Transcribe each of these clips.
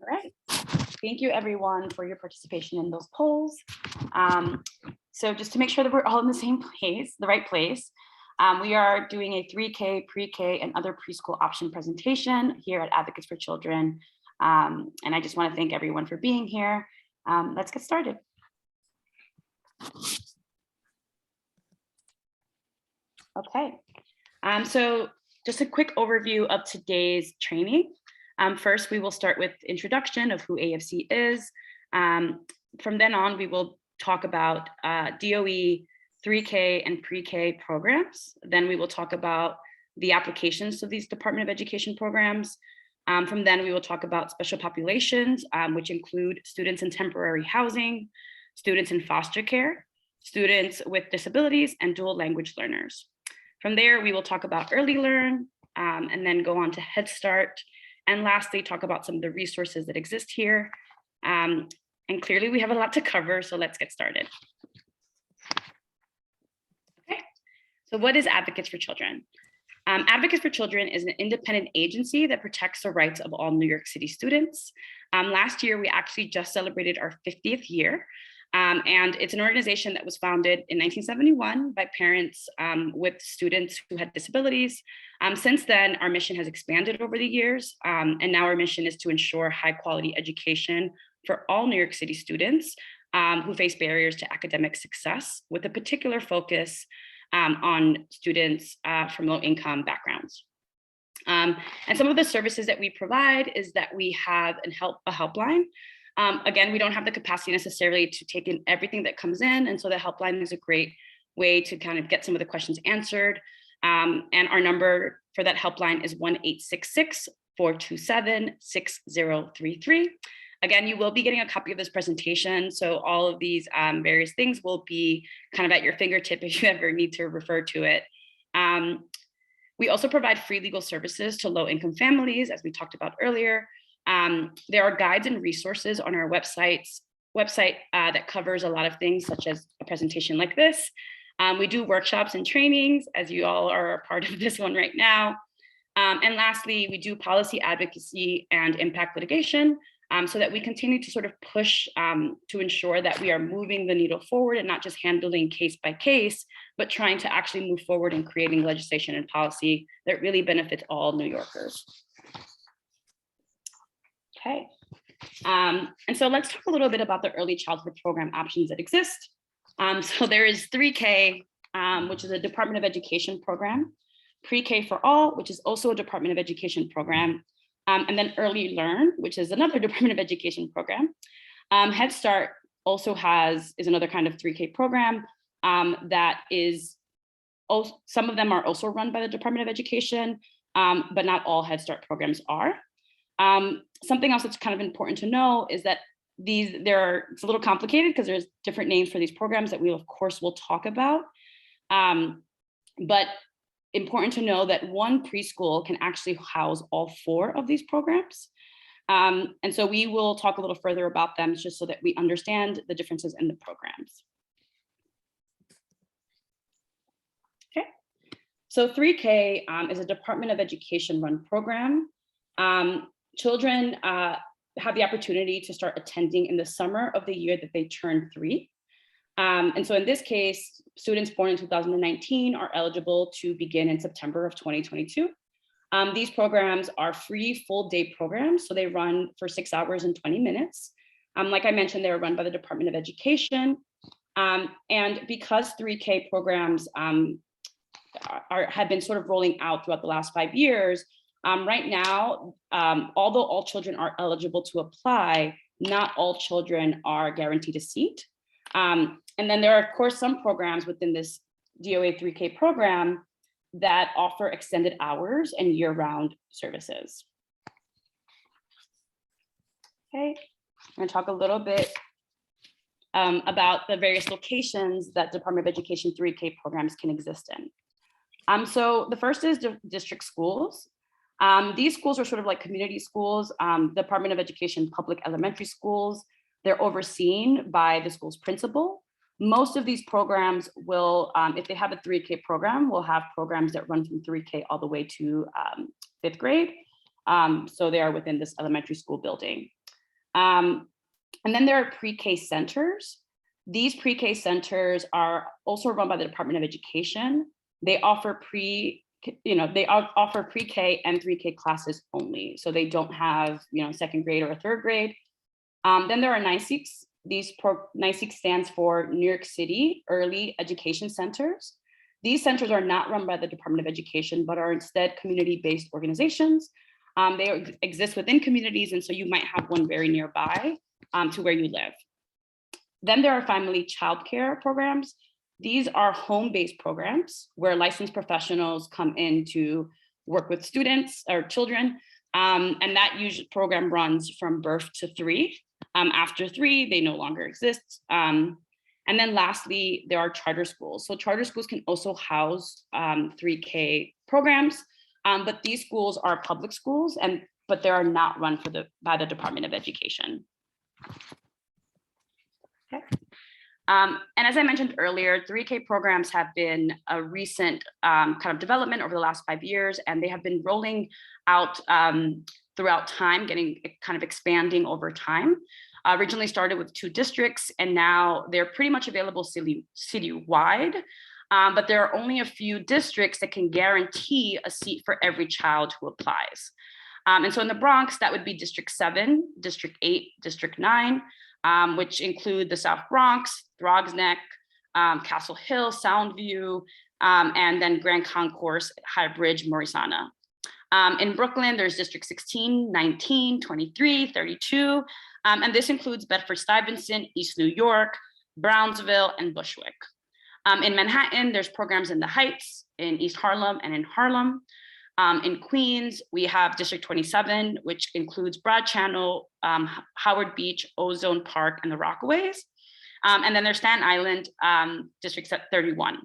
right. Thank you everyone for your participation in those polls. So just to make sure that we're all in the same place, the right place, we are doing a 3K, pre-K, and other preschool option presentation here at Advocates for Children. And I just want to thank everyone for being here. Let's get started. Okay, so just a quick overview of today's training. First, we will start with introduction of who AFC is. From then on, we will talk about DOE, 3K, and pre-K programs. Then we will talk about the applications to these Department of Education programs. From then, we will talk about special populations, which include students in temporary housing, students in foster care, students with disabilities, and dual language learners. From there, we will talk about early learn, and then go on to Head Start, and lastly, talk about some of the resources that exist here. And clearly we have a lot to cover, so let's get started. Okay, so what is Advocates for Children? Advocates for Children is an independent agency that protects the rights of all New York City students. Last year, we actually just celebrated our 50th year. And it's an organization that was founded in 1971 by parents with students who had disabilities. Since then, our mission has expanded over the years, and now our mission is to ensure high quality education for all New York City students who face barriers to academic success, with a particular focus on students from low income backgrounds. And some of the services that we provide is that we have a helpline. Again, we don't have the capacity necessarily to take in everything that comes in. And so the helpline is a great way to kind of get some of the questions answered. And our number for that helpline is 1-866-427-6033. Again, you will be getting a copy of this presentation. So all of these various things will be kind of at your fingertip if you ever need to refer to it. We also provide free legal services to low-income families, as we talked about earlier. There are guides and resources on our website that covers a lot of things, such as a presentation like this. We do workshops and trainings, as you all are a part of this one right now. And lastly, we do policy advocacy and impact litigation, so that we continue to sort of push to ensure that we are moving the needle forward and not just handling case by case, but trying to actually move forward in creating legislation and policy that really benefits all New Yorkers. Okay, and so let's talk a little bit about the early childhood program options that exist. So there is 3K, which is a Department of Education program, pre-K for all, which is also a Department of Education program, and then Early Learn, which is another Department of Education program. Head Start also is another kind of 3K program that is, some of them are also run by the Department of Education, but not all Head Start programs are. Something else that's kind of important to know is that it's a little complicated because there's different names for these programs that we of course will talk about. But important to know that one preschool can actually house all 4 of these programs. And so we will talk a little further about them just so that we understand the differences in the programs. Okay, so 3K is a Department of Education run program. Children have the opportunity to start attending in the summer of the year that they turn 3. And so in this case, students born in 2019 are eligible to begin in September of 2022. These programs are free full day programs, so they run for 6 hours and 20 minutes. Like I mentioned, they are run by the Department of Education. And because 3K programs have been sort of rolling out throughout the last 5 years, right now, although all children are eligible to apply, not all children are guaranteed a seat. And then there are, of course, some programs within this DOA 3K program that offer extended hours and year-round services. Okay, I'm going to talk a little bit about the various locations that Department of Education 3K programs can exist in. So the first is district schools. These schools are sort of like community schools, Department of Education public elementary schools. They're overseen by the school's principal. Most of these programs will, if they have a 3K program, will have programs that run from 3K all the way to 5th grade. So they are within this elementary school building. And then there are pre-K centers. These pre-K centers are also run by the Department of Education. They offer pre-K and 3K classes only. So they don't have, second grade or a third grade. Then there are NYSECs. NYSEC stands for New York City Early Education Centers. These centers are not run by the Department of Education, but are instead community-based organizations. They exist within communities, and so you might have one very nearby to where you live. Then there are family childcare programs. These are home-based programs where licensed professionals come in to work with students or children, and that program runs from birth to 3. After 3, they no longer exist. And then lastly, there are charter schools. So charter schools can also house 3K programs, but these schools are public schools, but they are not run by the Department of Education. Okay. And as I mentioned earlier, 3K programs have been a recent kind of development over the last 5 years, and they have been rolling out throughout time, getting kind of expanding over time. Originally started with 2 districts, and now they're pretty much available citywide. But there are only a few districts that can guarantee a seat for every child who applies. And so in the Bronx, that would be District 7, District 8, District 9, which include the South Bronx, Throgs Neck, Castle Hill, Soundview, and then Grand Concourse, High Bridge, Morrisana. In Brooklyn, there's District 16, 19, 23, 32, and this includes Bedford-Stuyvesant, East New York, Brownsville, and Bushwick. In Manhattan, there's programs in the Heights, in East Harlem, and in Harlem. In Queens, we have District 27, which includes Broad Channel, Howard Beach, Ozone Park, and the Rockaways. And then there's Staten Island, District 31.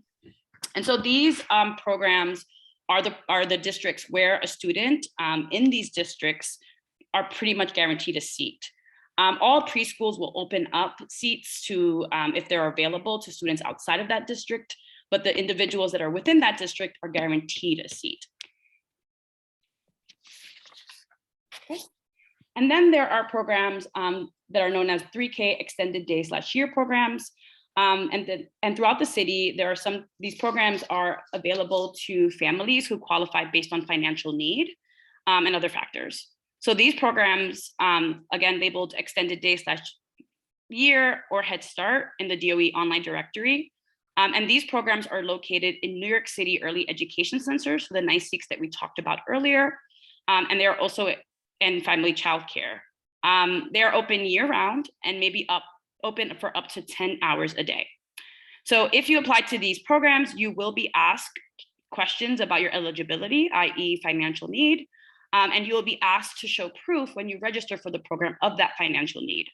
And so these programs are the districts where a student in these districts are pretty much guaranteed a seat. All preschools will open up seats to, if they're available, to students outside of that district, but the individuals that are within that district are guaranteed a seat. Okay. And then there are programs that are known as 3K extended day/year programs. And throughout the city, these programs are available to families who qualify based on financial need and other factors. So these programs, again, labeled extended day/year or Head Start in the DOE online directory. And these programs are located in New York City Early Education Centers, so the NYSECs that we talked about earlier. And they are also in family childcare. They are open year round and maybe open for up to 10 hours a day. So if you apply to these programs, you will be asked questions about your eligibility, i.e. financial need, and you will be asked to show proof when you register for the program of that financial need.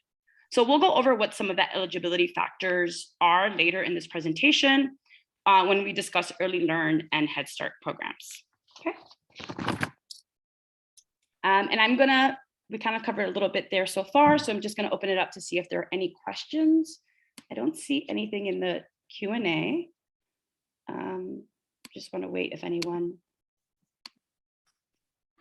So we'll go over what some of that eligibility factors are later in this presentation when we discuss Early Learn and Head Start programs. Okay. And we kind of covered a little bit there so far, so I'm just going to open it up to see if there are any questions. I don't see anything in the Q&A. Just want to wait if anyone.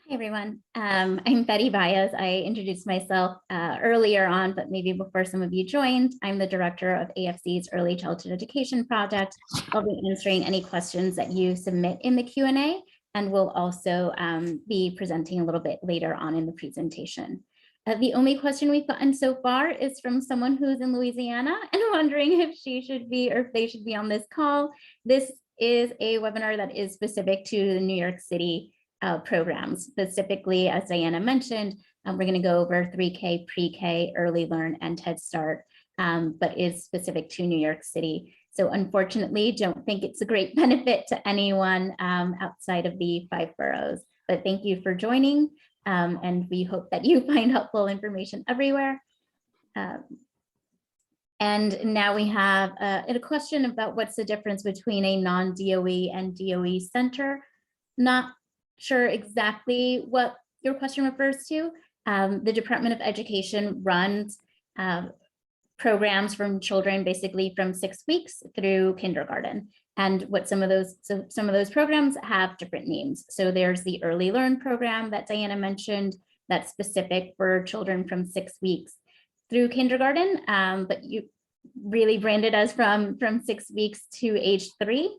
Hi, everyone. I'm Betty Baez. I introduced myself earlier on, but maybe before some of you joined. I'm the director of AFC's Early Childhood Education Project. I'll be answering any questions that you submit in the Q&A, and we'll also be presenting a little bit later on in the presentation. The only question we've gotten so far is from someone who's in Louisiana and wondering if she should be or if they should be on this call. This is a webinar that is specific to the New York City programs. Specifically, as Diana mentioned, we're going to go over 3K, PreK, Early Learn, and Head Start, but is specific to New York City. So unfortunately, don't think it's a great benefit to anyone outside of the 5 boroughs. But thank you for joining, and we hope that you find helpful information everywhere. And now we have a question about what's the difference between a non-DOE and DOE center. Not sure exactly what your question refers to. The Department of Education runs programs from children basically from 6 weeks through kindergarten. And what some of those programs have different names. So there's the Early Learn program that Diana mentioned that's specific for children from 6 weeks. through kindergarten, but you really branded us from 6 weeks to age 3,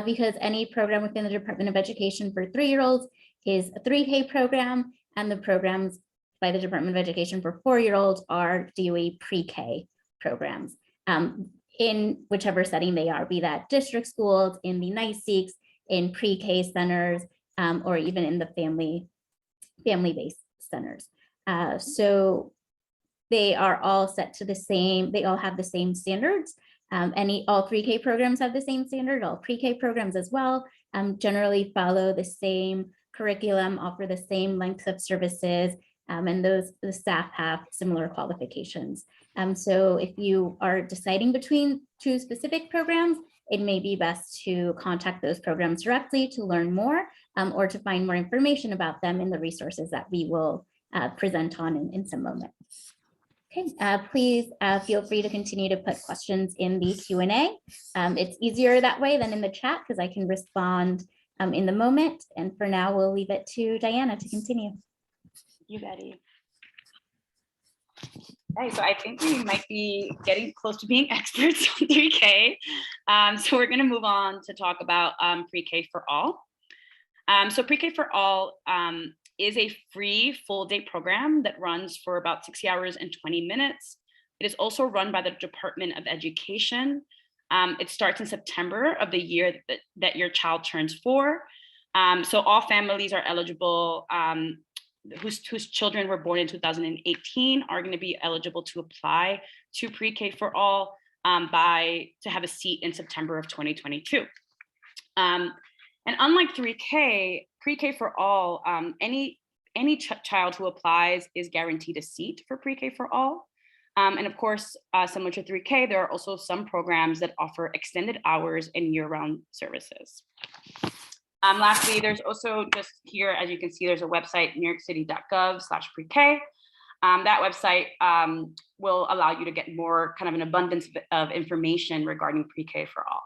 because any program within the Department of Education for 3-year-olds is a 3K program, and the programs by the Department of Education for 4-year-olds are DOE pre-K programs, in whichever setting they are, be that district schools, in the NICEEKs, in pre-K centers, or even in the family-based centers. So they are all set to the same, they all have the same standards. All 3K programs have the same standard, all pre-K programs as well, generally follow the same curriculum, offer the same lengths of services, and the staff have similar qualifications. So if you are deciding between 2 specific programs, it may be best to contact those programs directly to learn more, or to find more information about them in the resources that we will present on in some moment. Okay, please feel free to continue to put questions in the Q&A. It's easier that way than in the chat because I can respond in the moment. And for now, we'll leave it to Diana to continue. You, Betty. Okay, so I think we might be getting close to being experts on 3K. So we're going to move on to talk about pre-K for all. So pre-K for all is a free full-day program that runs for about 60 hours and 20 minutes. It is also run by the Department of Education. It starts in September of the year that your child turns 4. So all families are eligible, whose children were born in 2018 are going to be eligible to apply to pre-K for all to have a seat in September of 2022. And unlike 3K, pre-K for all, any child who applies is guaranteed a seat for pre-K for all. And of course, similar to 3K, there are also some programs that offer extended hours and year-round services. Lastly, there's also just here, as you can see, there's a website, newyorkcity.gov/pre-K. That website will allow you to get more kind of an abundance of information regarding pre-K for all.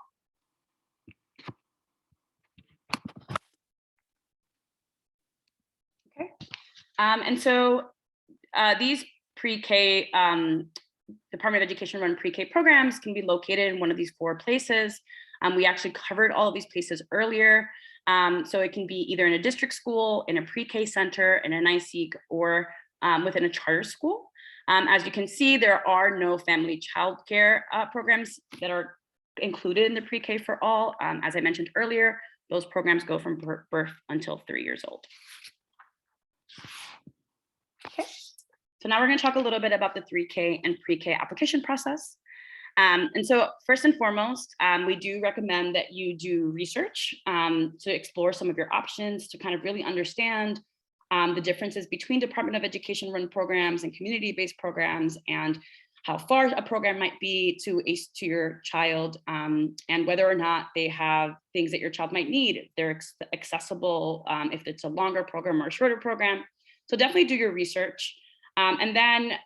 Okay, and so these pre-K, Department of Education run pre-K programs can be located in one of these 4 places. We actually covered all of these places earlier. So it can be either in a district school, in a pre-K center, in a NICEEK, or within a charter school. As you can see, there are no family childcare programs that are included in the pre-K for all. As I mentioned earlier, those programs go from birth until 3 years old. Okay, so now we're going to talk a little bit about the 3K and pre-K application process. And so first and foremost, we do recommend that you do research to explore some of your options, to kind of really understand the differences between Department of Education run programs and community-based programs, and how far a program might be to your child, and whether or not they have things that your child might need, if they're accessible, if it's a longer program or a shorter program. So definitely do your research. And then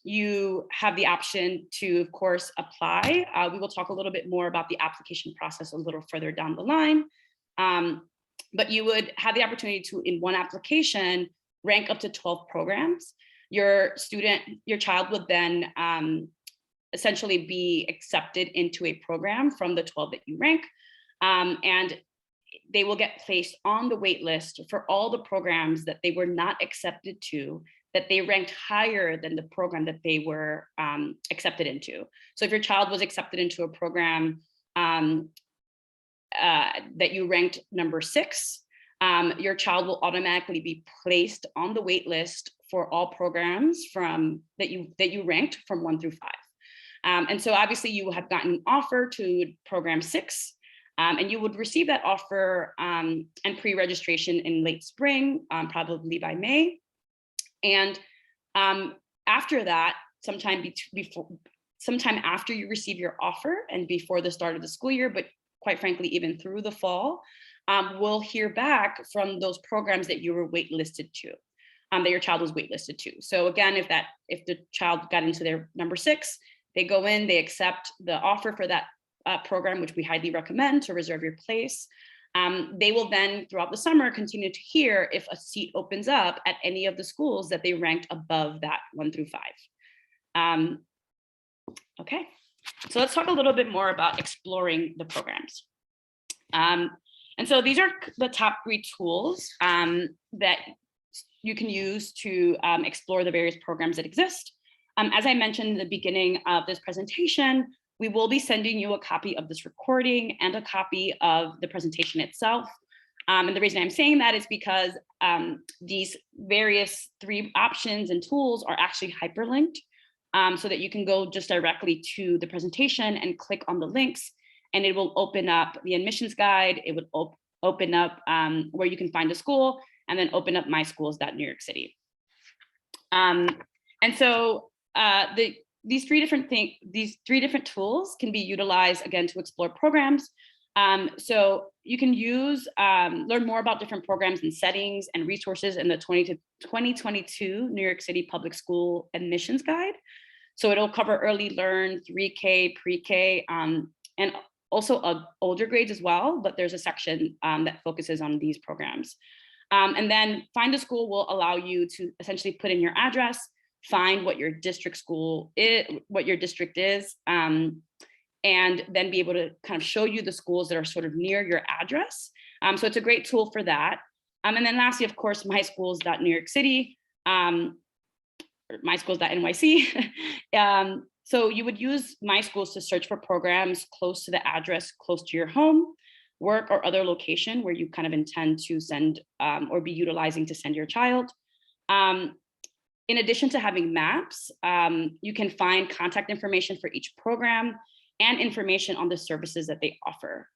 you have the option to, of course, apply. We will talk a little bit more about the application process a little further down the line. But you would have the opportunity to, in one application, rank up to 12 programs. Your child would then essentially be accepted into a program from the 12 that you rank. And they will get placed on the wait list for all the programs that they were not accepted to, that they ranked higher than the program that they were accepted into. So if your child was accepted into a program that you ranked number 6, your child will automatically be placed on the wait list for all programs that you ranked from 1 through 5. And so obviously you will have gotten an offer to program 6, and you would receive that offer and pre-registration in late spring, probably by May. And after that, sometime after you receive your offer and before the start of the school year, but quite frankly, even through the fall, we'll hear back from those programs that you were waitlisted to, that your child was waitlisted to. So again, if the child got into their number 6, they go in, they accept the offer for that program, which we highly recommend to reserve your place. They will then, throughout the summer, continue to hear if a seat opens up at any of the schools that they ranked above that 1 through 5. Okay, so let's talk a little bit more about exploring the programs. And so these are the top 3 tools that you can use to explore the various programs that exist. As I mentioned in the beginning of this presentation, we will be sending you a copy of this recording and a copy of the presentation itself. And the reason I'm saying that is because these various 3 options and tools are actually hyperlinked, so that you can go just directly to the presentation and click on the links, and it will open up the admissions guide. It would open up where you can find a school, and then open up myschools.newyorkcity. And so these three different tools can be utilized again to explore programs. So you can learn more about different programs and settings and resources in the 2022 New York City Public School Admissions Guide. So it'll cover early learn, 3K, pre-K, and also older grades as well, but there's a section that focuses on these programs. And then Find a School will allow you to essentially put in your address, find what your district school is, what your district is, and then be able to kind of show you the schools that are sort of near your address. So it's a great tool for that. And then lastly, of course, myschools.newyorkcity, or myschools.nyc. So you would use My Schools to search for programs close to the address, close to your home, work, or other location where you kind of intend to send or be utilizing to send your child. In addition to having maps, you can find contact information for each program and information on the services that they offer.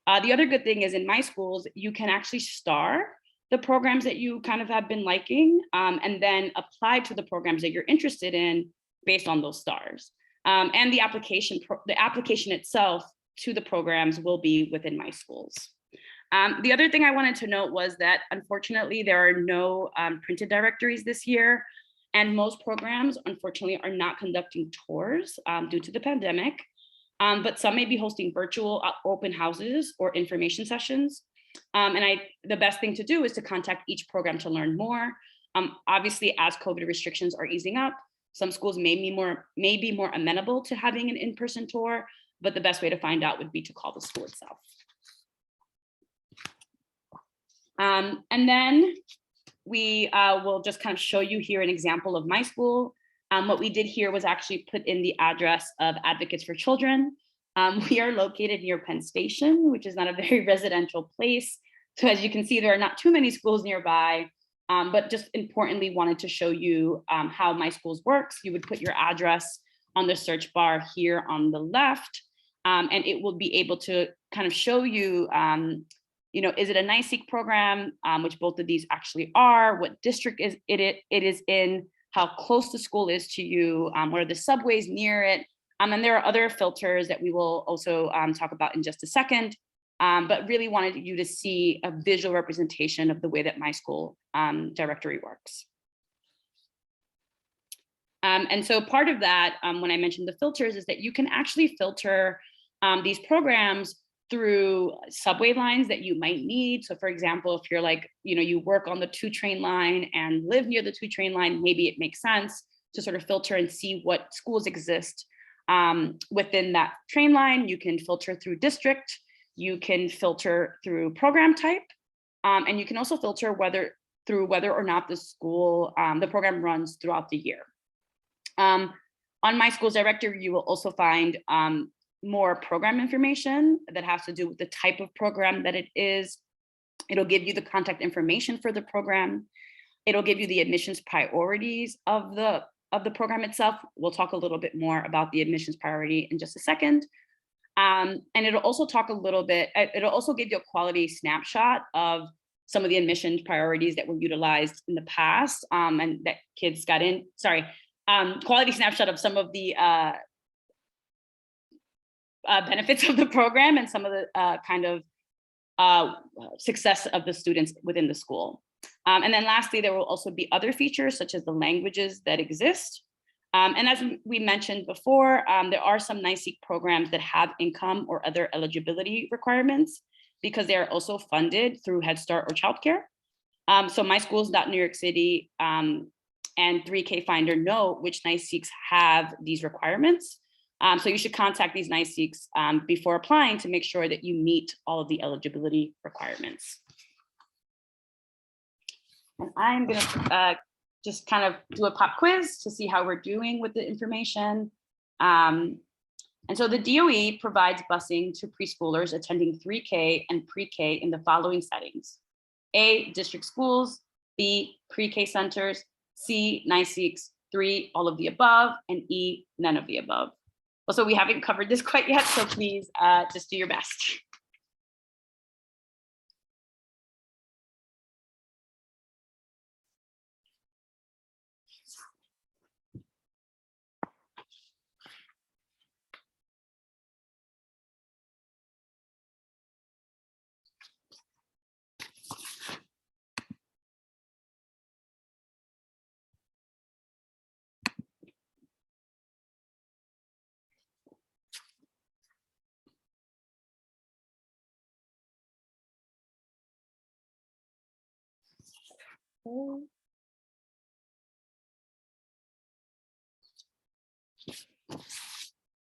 The other good thing is in My Schools, you can actually star the programs that you kind of have been liking, and then apply to the programs that you're interested in based on those stars. And the application itself to the programs will be within My Schools. The other thing I wanted to note was that unfortunately there are no printed directories this year, and most programs unfortunately are not conducting tours due to the pandemic, but some may be hosting virtual open houses or information sessions. And the best thing to do is to contact each program to learn more. Obviously, as COVID restrictions are easing up, some schools may be more amenable to having an in-person tour, but the best way to find out would be to call the school itself. And then we will just kind of show you here an example of My School. What we did here was actually put in the address of Advocates for Children. We are located near Penn Station, which is not a very residential place. So as you can see, there are not too many schools nearby, but just importantly wanted to show you how My Schools works. You would put your address on the search bar here on the left, and it will be able to kind of show you, is it a NYSEEK program, which both of these actually are, what district it is in, how close the school is to you, what are the subways near it. And there are other filters that we will also talk about in just a second, but really wanted you to see a visual representation of the way that My School directory works. And so part of that, when I mentioned the filters, is that you can actually filter these programs through subway lines that you might need. So for example, if you're like, you work on the 2 train line and live near the 2 train line, maybe it makes sense to sort of filter and see what schools exist within that train line. You can filter through district, you can filter through program type, and you can also filter whether or not the program runs throughout the year. On My Schools directory, you will also find more program information that has to do with the type of program that it is. It'll give you the contact information for the program. It'll give you the admissions priorities of the program itself. We'll talk a little bit more about the admissions priority in just a second. And it'll also talk a little bit, it'll also give you a quality snapshot of some of the admissions priorities that were utilized in the past and that kids got in, quality snapshot of some of the benefits of the program and some of the kind of success of the students within the school. And then lastly, there will also be other features such as the languages that exist. And as we mentioned before, there are some NYSEEK programs that have income or other eligibility requirements because they are also funded through Head Start or childcare. So myschools.newyorkcity and 3K Finder know which NYSEEKs have these requirements. So you should contact these NYSEEKs before applying to make sure that you meet all of the eligibility requirements. And I'm gonna just kind of do a pop quiz to see how we're doing with the information. And so the DOE provides busing to preschoolers attending 3K and pre-K in the following settings: A, district schools; B, pre-K centers; C, NYSEEKs; 3, all of the above; and E, none of the above. Also, we haven't covered this quite yet, so please just do your best.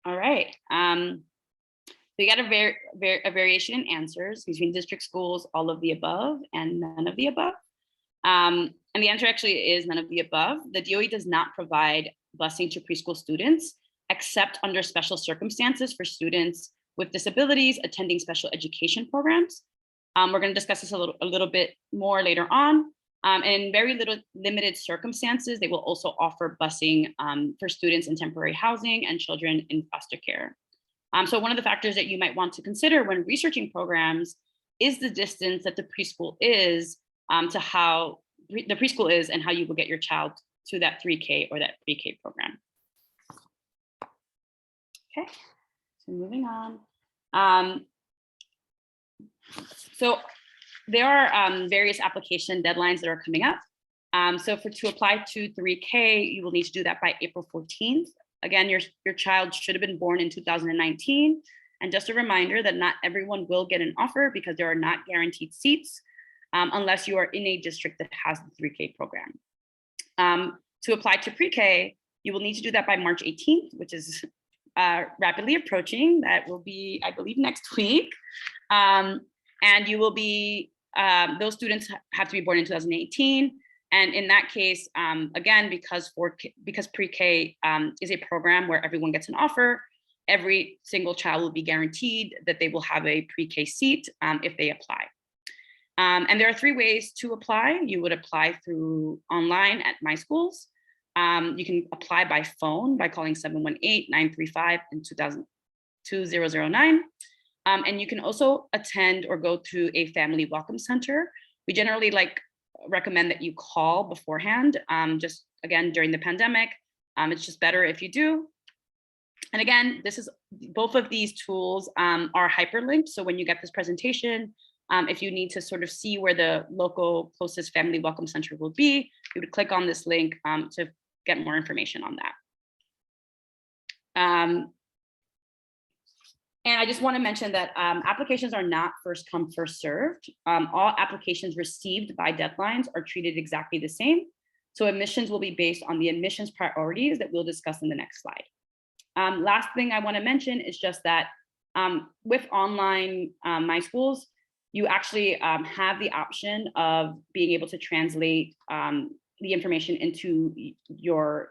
All right. So you got a variation in answers between district schools, all of the above, and none of the above. And the answer actually is none of the above. The DOE does not provide busing to preschool students, except under special circumstances for students with disabilities attending special education programs. We're going to discuss this a little bit more later on. In very limited circumstances, they will also offer busing for students in temporary housing and children in foster care. So one of the factors that you might want to consider when researching programs is the distance that the preschool is to how the preschool is and how you will get your child to that 3K or that pre-K program. Okay, so moving on. So there are various application deadlines that are coming up. So to apply to 3K, you will need to do that by April 14th. Again, your child should have been born in 2019. And just a reminder that not everyone will get an offer because there are not guaranteed seats unless you are in a district that has the 3K program. To apply to pre-K, you will need to do that by March 18th, which is rapidly approaching. That will be, I believe, next week. And you will be, those students have to be born in 2018. And in that case, again, because pre-K is a program where everyone gets an offer, every single child will be guaranteed that they will have a pre-K seat if they apply. And there are 3 ways to apply. You would apply through online at My Schools. You can apply by phone by calling 718-935 and 2009. And you can also attend or go to a family welcome center. We generally recommend that you call beforehand, just again, during the pandemic. It's just better if you do. And again, both of these tools are hyperlinked. So when you get this presentation, if you need to sort of see where the local closest family welcome center will be, you would click on this link to get more information on that. And I just want to mention that applications are not first come, first served. All applications received by deadlines are treated exactly the same. So admissions will be based on the admissions priorities that we'll discuss in the next slide. Last thing I want to mention is just that with online My Schools, you actually have the option of being able to translate the information into your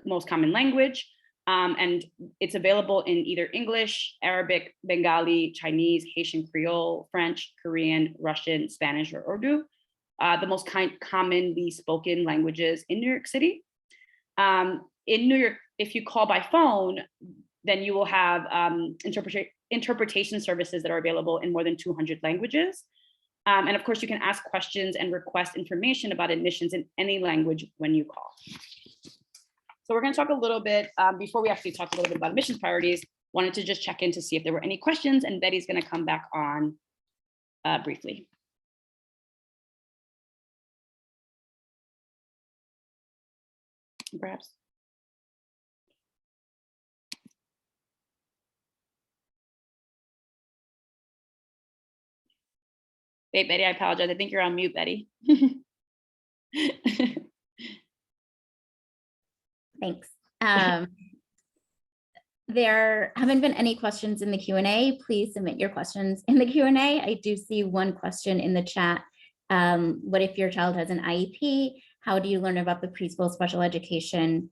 most common language. And it's available in either English, Arabic, Bengali, Chinese, Haitian Creole, French, Korean, Russian, Spanish, or Urdu, the most commonly spoken languages in New York City. In New York, if you call by phone, then you will have interpretation services that are available in more than 200 languages. And of course, you can ask questions and request information about admissions in any language when you call. So we're going to talk a little bit, before we actually talk a little bit about admissions priorities, wanted to just check in to see if there were any questions, and Betty's going to come back on briefly. Perhaps. Wait, Betty, I apologize. I think you're on mute, Betty. Thanks. There haven't been any questions in the Q&A. Please submit your questions in the Q&A. I do see one question in the chat. What if your child has an IEP? How do you learn about the preschool special education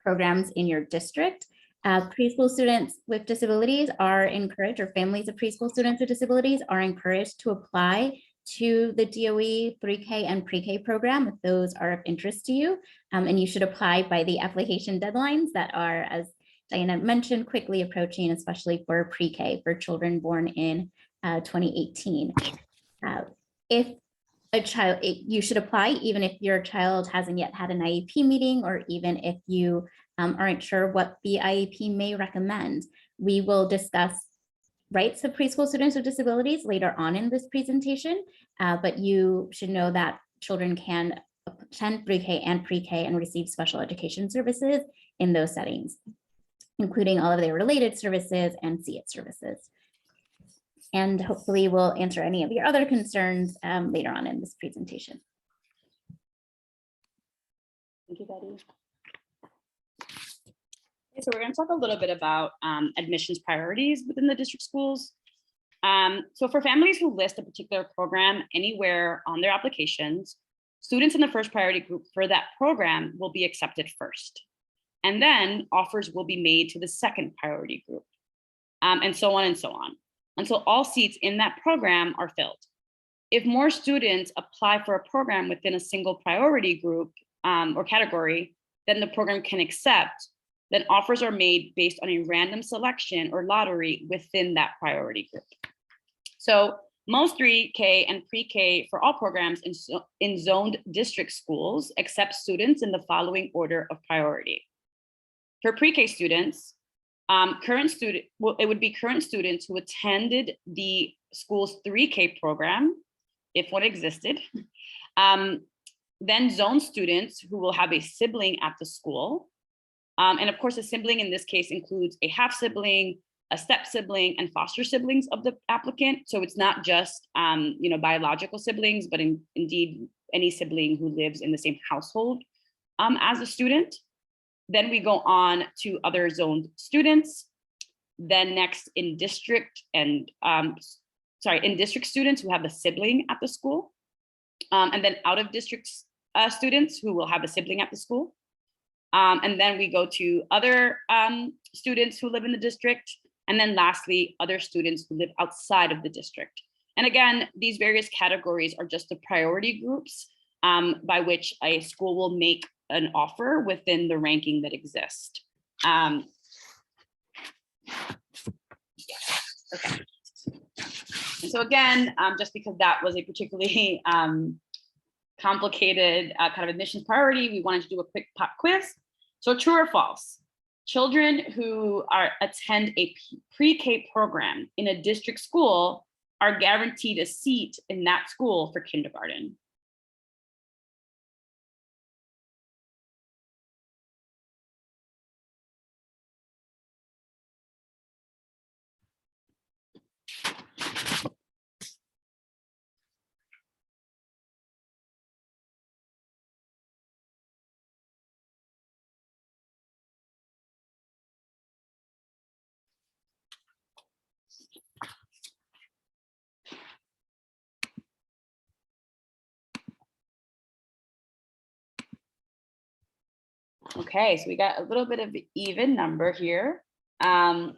programs in your district? Preschool students with disabilities are encouraged, or families of preschool students with disabilities are encouraged to apply to the DOE 3K and PreK program if those are of interest to you. And you should apply by the application deadlines that are, as Diana mentioned, quickly approaching, especially for PreK for children born in 2018. If a child, you should apply even if your child hasn't yet had an IEP meeting, or even if you aren't sure what the IEP may recommend. We will discuss rights of preschool students with disabilities later on in this presentation, but you should know that children can attend 3K and PreK and receive special education services in those settings, including all of their related services and see-it services. And hopefully we'll answer any of your other concerns later on in this presentation. Thank you, Betty. Okay, so we're going to talk a little bit about admissions priorities within the district schools. So for families who list a particular program anywhere on their applications, students in the first priority group for that program will be accepted first. And then offers will be made to the second priority group, and so on and so on, until all seats in that program are filled. If more students apply for a program within a single priority group or category, then the program can accept, then offers are made based on a random selection or lottery within that priority group. So most 3K and PreK for all programs in zoned district schools accept students in the following order of priority. For PreK students, it would be current students who attended the school's 3K program, if one existed. Then zone students who will have a sibling at the school. And of course, a sibling in this case includes a half sibling, a step sibling, and foster siblings of the applicant. So it's not just biological siblings, but indeed any sibling who lives in the same household as a student. Then we go on to other zoned students. Then next in district and in district students who have a sibling at the school. And then out of district students who will have a sibling at the school. And then we go to other students who live in the district. And then lastly, other students who live outside of the district. And again, these various categories are just the priority groups by which a school will make an offer within the ranking that exists. Okay. And so again, just because that was a particularly complicated kind of admissions priority, we wanted to do a quick pop quiz. So true or false? Children who attend a PreK program in a district school are guaranteed a seat in that school for kindergarten. Okay, so we got a little bit of even number here. And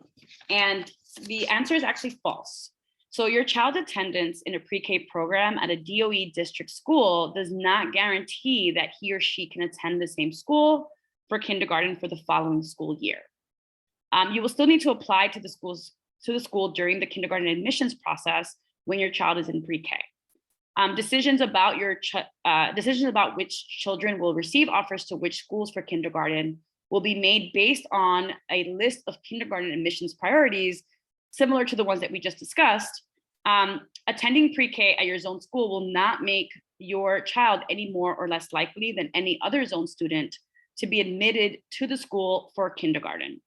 the answer is actually false. So your child's attendance in a PreK program at a DOE district school does not guarantee that he or she can attend the same school for kindergarten for the following school year. You will still need to apply to the school during the kindergarten admissions process when your child is in PreK. Decisions about which children will receive offers to which schools for kindergarten will be made based on a list of kindergarten admissions priorities, similar to the ones that we just discussed. Attending PreK at your zone school will not make your child any more or less likely than any other zone student to be admitted to the school for kindergarten.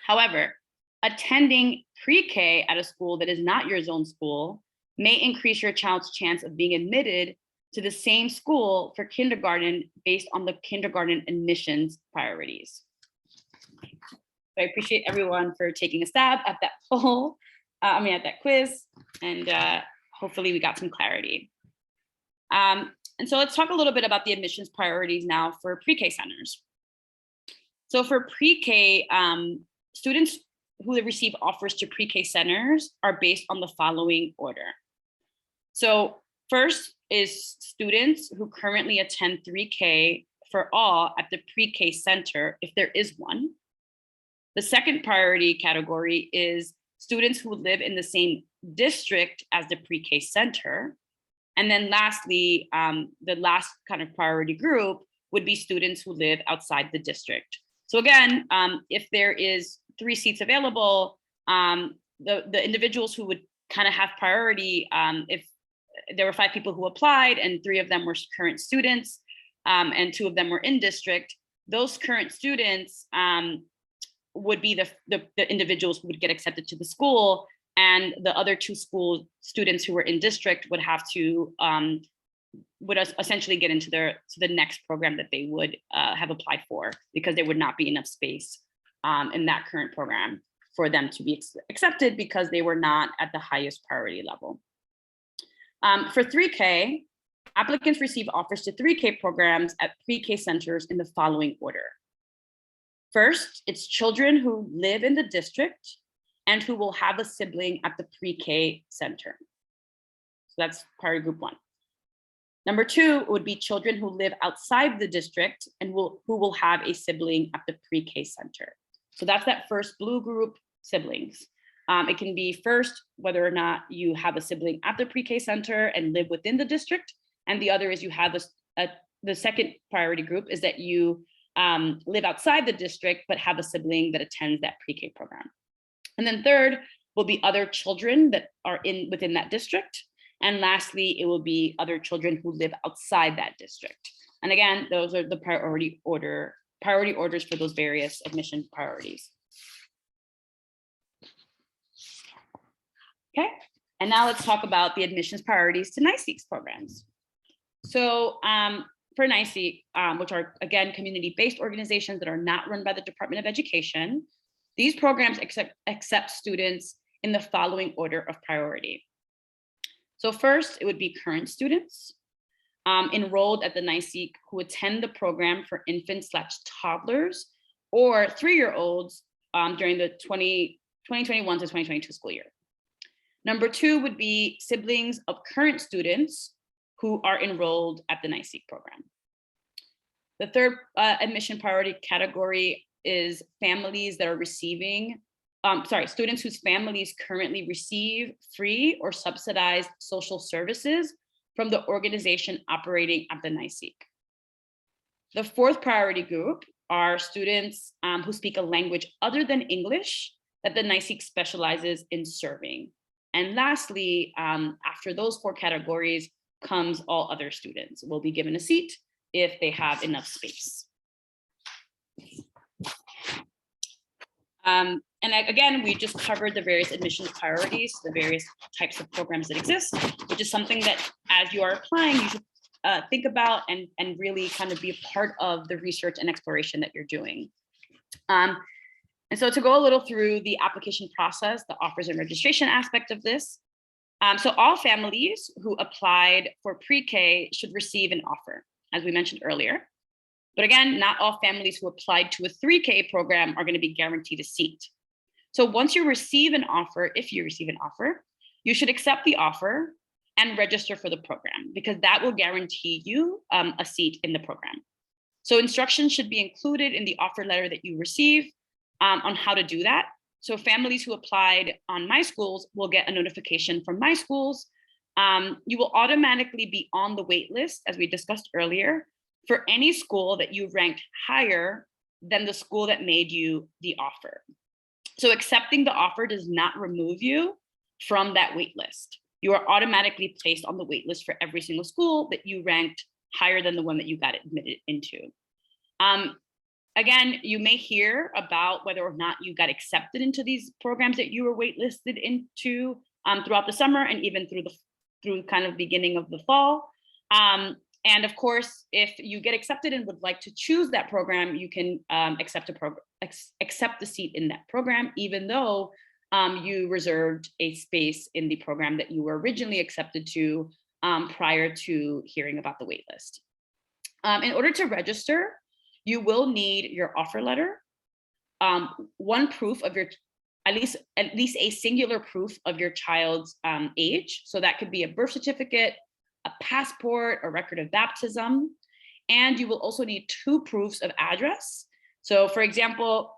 However, attending PreK at a school that is not your zone school may increase your child's chance of being admitted to the same school for kindergarten based on the kindergarten admissions priorities. So I appreciate everyone for taking a stab at that poll, at that quiz, and hopefully we got some clarity. And so let's talk a little bit about the admissions priorities now for pre-K centers. So for pre-K, students who receive offers to pre-K centers are based on the following order. So first is students who currently attend 3K for all at the pre-K center, if there is one. The second priority category is students who live in the same district as the pre-K center. And then lastly, the last kind of priority group would be students who live outside the district. So again, if there is 3 seats available, the individuals who would kind of have priority, if there were 5 people who applied and 3 of them were current students and 2 of them were in district, those current students would be the individuals who would get accepted to the school, and the other 2 school students who were in district would have to essentially get into the next program that they would have applied for, because there would not be enough space in that current program for them to be accepted because they were not at the highest priority level. For 3K, applicants receive offers to 3K programs at pre-K centers in the following order. First, it's children who live in the district and who will have a sibling at the pre-K center. So that's priority group 1. Number 2 would be children who live outside the district and who will have a sibling at the pre-K center. So that's that first blue group, siblings. It can be first whether or not you have a sibling at the pre-K center and live within the district, and the other is you have the second priority group is that you live outside the district but have a sibling that attends that pre-K program. And then third will be other children that are within that district. And lastly, it will be other children who live outside that district. And again, those are the priority orders for those various admission priorities. Okay, and now let's talk about the admissions priorities to NYSEEK's programs. So for NYSEEK, which are again community-based organizations that are not run by the Department of Education, these programs accept students in the following order of priority. So first, it would be current students enrolled at the NYSEEK who attend the program for infants/toddlers or 3-year-olds during the 2021 to 2022 school year. Number 2 would be siblings of current students who are enrolled at the NYSEEK program. The third admission priority category is families that are receiving, students whose families currently receive free or subsidized social services from the organization operating at the NYSEEK. The fourth priority group are students who speak a language other than English that the NYSEEK specializes in serving. And lastly, after those 4 categories comes all other students will be given a seat if they have enough space. And again, we just covered the various admissions priorities, the various types of programs that exist, which is something that as you are applying, you should think about and really kind of be a part of the research and exploration that you're doing. And so to go a little through the application process, the offers and registration aspect of this. So all families who applied for pre-K should receive an offer, as we mentioned earlier. But again, not all families who applied to a 3K program are going to be guaranteed a seat. So once you receive an offer, if you receive an offer, you should accept the offer and register for the program, because that will guarantee you a seat in the program. So instructions should be included in the offer letter that you receive on how to do that. So families who applied on My Schools will get a notification from My Schools. You will automatically be on the wait list, as we discussed earlier, for any school that you ranked higher than the school that made you the offer. So accepting the offer does not remove you from that wait list. You are automatically placed on the wait list for every single school that you ranked higher than the one that you got admitted into. Again, you may hear about whether or not you got accepted into these programs that you were waitlisted into throughout the summer and even through kind of beginning of the fall. And of course, if you get accepted and would like to choose that program, you can accept the seat in that program, even though you reserved a space in the program that you were originally accepted to prior to hearing about the waitlist. In order to register, you will need your offer letter, one proof of your, at least a singular proof of your child's age. So that could be a birth certificate, a passport, a record of baptism, and you will also need 2 proofs of address. So for example,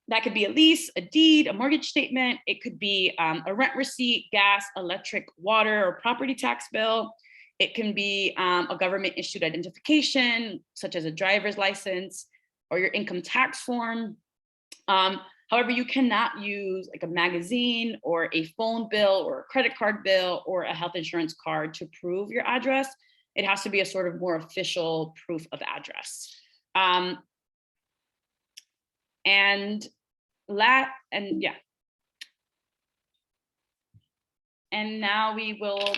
that could be a lease, a deed, a mortgage statement. It could be a rent receipt, gas, electric, water, or property tax bill. It can be a government issued identification, such as a driver's license or your income tax form. However, you cannot use like a magazine or a phone bill or a credit card bill or a health insurance card to prove your address. It has to be a sort of more official proof of address. And now we will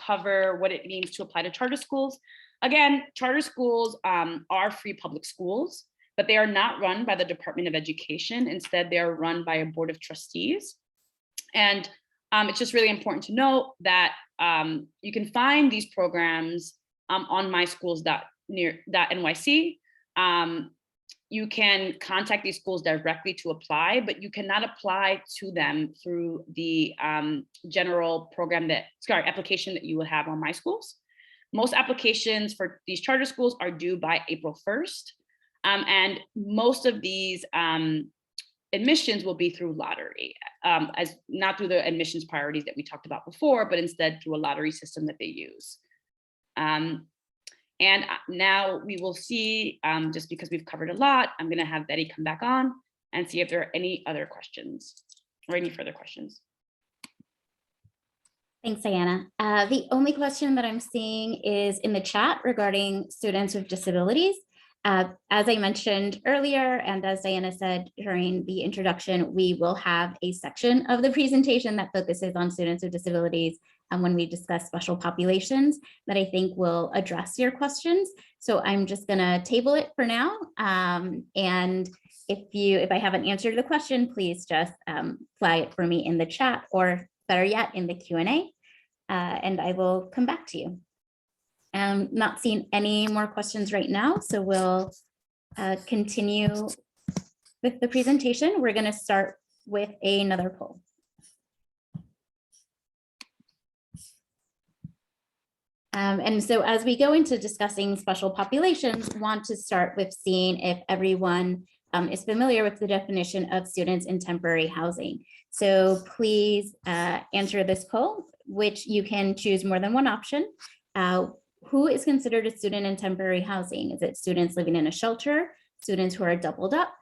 cover what it means to apply to charter schools. Again, charter schools are free public schools, but they are not run by the Department of Education. Instead, they are run by a board of trustees. And it's just really important to note that you can find these programs on myschools.nyc. You can contact these schools directly to apply, but you cannot apply to them through the general application that you would have on My Schools. Most applications for these charter schools are due by April 1st. And most of these admissions will be through lottery, as not through the admissions priorities that we talked about before, but instead through a lottery system that they use. And now we will see, just because we've covered a lot, I'm going to have Betty come back on and see if there are any other questions or any further questions. Thanks, Diana. The only question that I'm seeing is in the chat regarding students with disabilities. As I mentioned earlier, and as Diana said during the introduction, we will have a section of the presentation that focuses on students with disabilities when we discuss special populations that I think will address your questions. So I'm just gonna table it for now. And if I haven't answered the question, please just flag it for me in the chat, or better yet, in the Q&A, and I will come back to you. I'm not seeing any more questions right now, so we'll continue with the presentation. We're going to start with another poll. And so as we go into discussing special populations, want to start with seeing if everyone is familiar with the definition of students in temporary housing. So please answer this poll, which you can choose more than one option. Who is considered a student in temporary housing? Is it students living in a shelter, students who are doubled up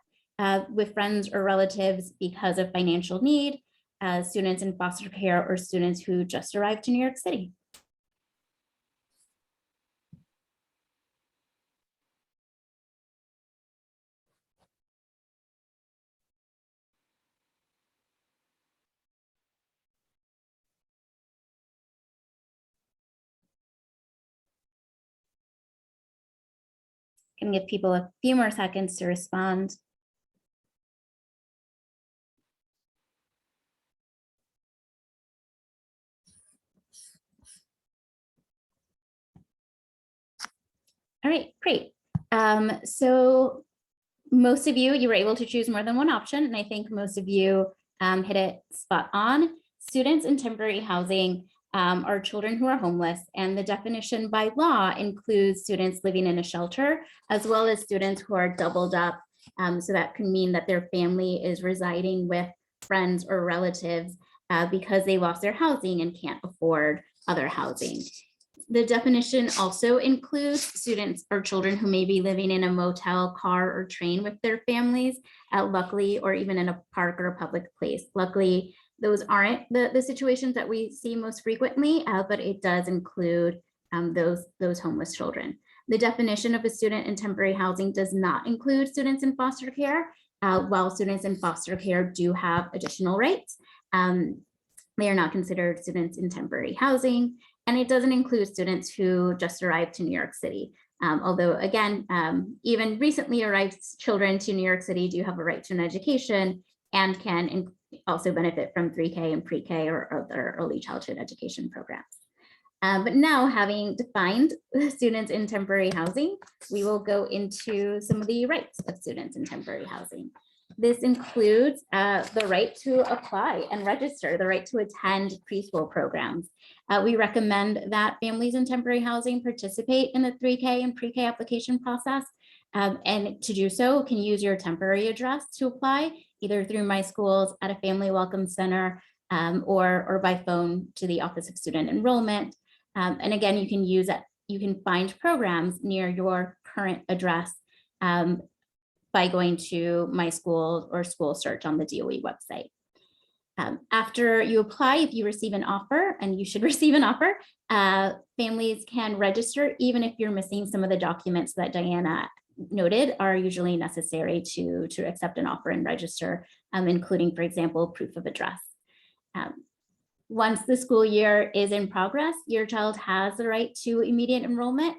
with friends or relatives because of financial need, students in foster care, or students who just arrived to New York City? Can give people a few more seconds to respond. All right, great. So most of you were able to choose more than one option, and I think most of you hit it spot on. Students in temporary housing are children who are homeless, and the definition by law includes students living in a shelter, as well as students who are doubled up. So that can mean that their family is residing with friends or relatives because they lost their housing and can't afford other housing. The definition also includes students or children who may be living in a motel, car, or train with their families, luckily, or even in a park or a public place. Luckily, those aren't the situations that we see most frequently, but it does include those homeless children. The definition of a student in temporary housing does not include students in foster care, while students in foster care do have additional rights. They are not considered students in temporary housing. And it doesn't include students who just arrived to New York City. Although again, even recently arrived children to New York City do have a right to an education and can also benefit from 3K and pre-K or other early childhood education programs. But now, having defined students in temporary housing, we will go into some of the rights of students in temporary housing. This includes the right to apply and register, the right to attend preschool programs. We recommend that families in temporary housing participate in the 3K and pre-K application process. And to do so, can use your temporary address to apply, either through My Schools, at a family welcome center, or by phone to the Office of Student Enrollment. And again, you can use it. You can find programs near your current address by going to My School or School Search on the DOE website. After you apply, if you receive an offer, and you should receive an offer, families can register even if you're missing some of the documents that Diana noted are usually necessary to accept an offer and register, including, for example, proof of address. Once the school year is in progress, your child has the right to immediate enrollment.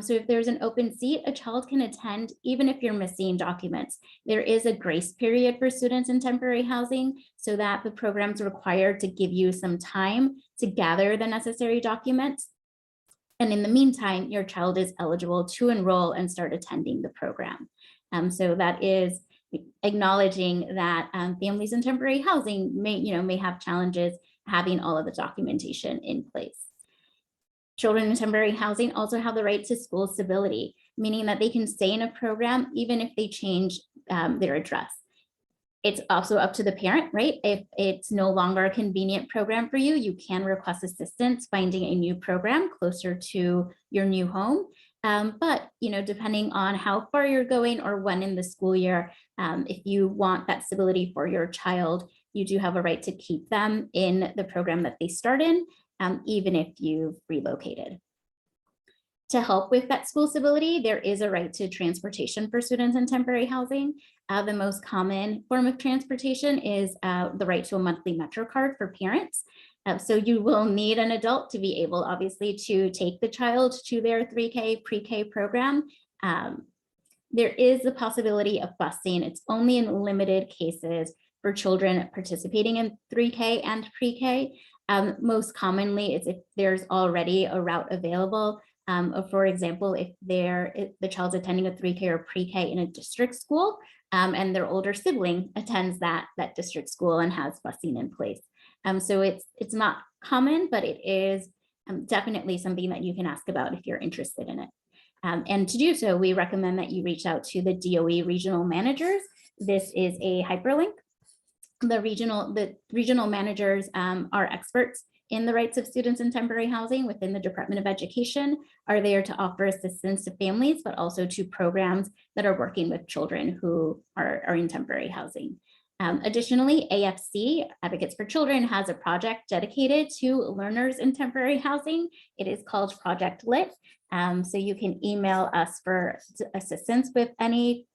So if there's an open seat, a child can attend even if you're missing documents. There is a grace period for students in temporary housing so that the program's required to give you some time to gather the necessary documents. And in the meantime, your child is eligible to enroll and start attending the program. So that is acknowledging that families in temporary housing may have challenges having all of the documentation in place. Children in temporary housing also have the right to school stability, meaning that they can stay in a program even if they change their address. It's also up to the parent, right? If it's no longer a convenient program for you, you can request assistance finding a new program closer to your new home. But depending on how far you're going or when in the school year, if you want that stability for your child, you do have a right to keep them in the program that they start in, even if you've relocated. To help with that school stability, there is a right to transportation for students in temporary housing. The most common form of transportation is the right to a monthly Metro card for parents. So you will need an adult to be able, obviously, to take the child to their 3K pre-K program. There is the possibility of busing. It's only in limited cases for children participating in 3K and pre-K. Most commonly, it's if there's already a route available. For example, if the child's attending a 3K or pre-K in a district school, and their older sibling attends that district school and has busing in place. So it's not common, but it is definitely something that you can ask about if you're interested in it. And to do so, we recommend that you reach out to the DOE regional managers. This is a hyperlink. The regional managers are experts in the rights of students in temporary housing within the Department of Education, are there to offer assistance to families, but also to programs that are working with children who are in temporary housing. Additionally, AFC, Advocates for Children, has a project dedicated to learners in temporary housing. It is called Project Lit. So you can email us for assistance with any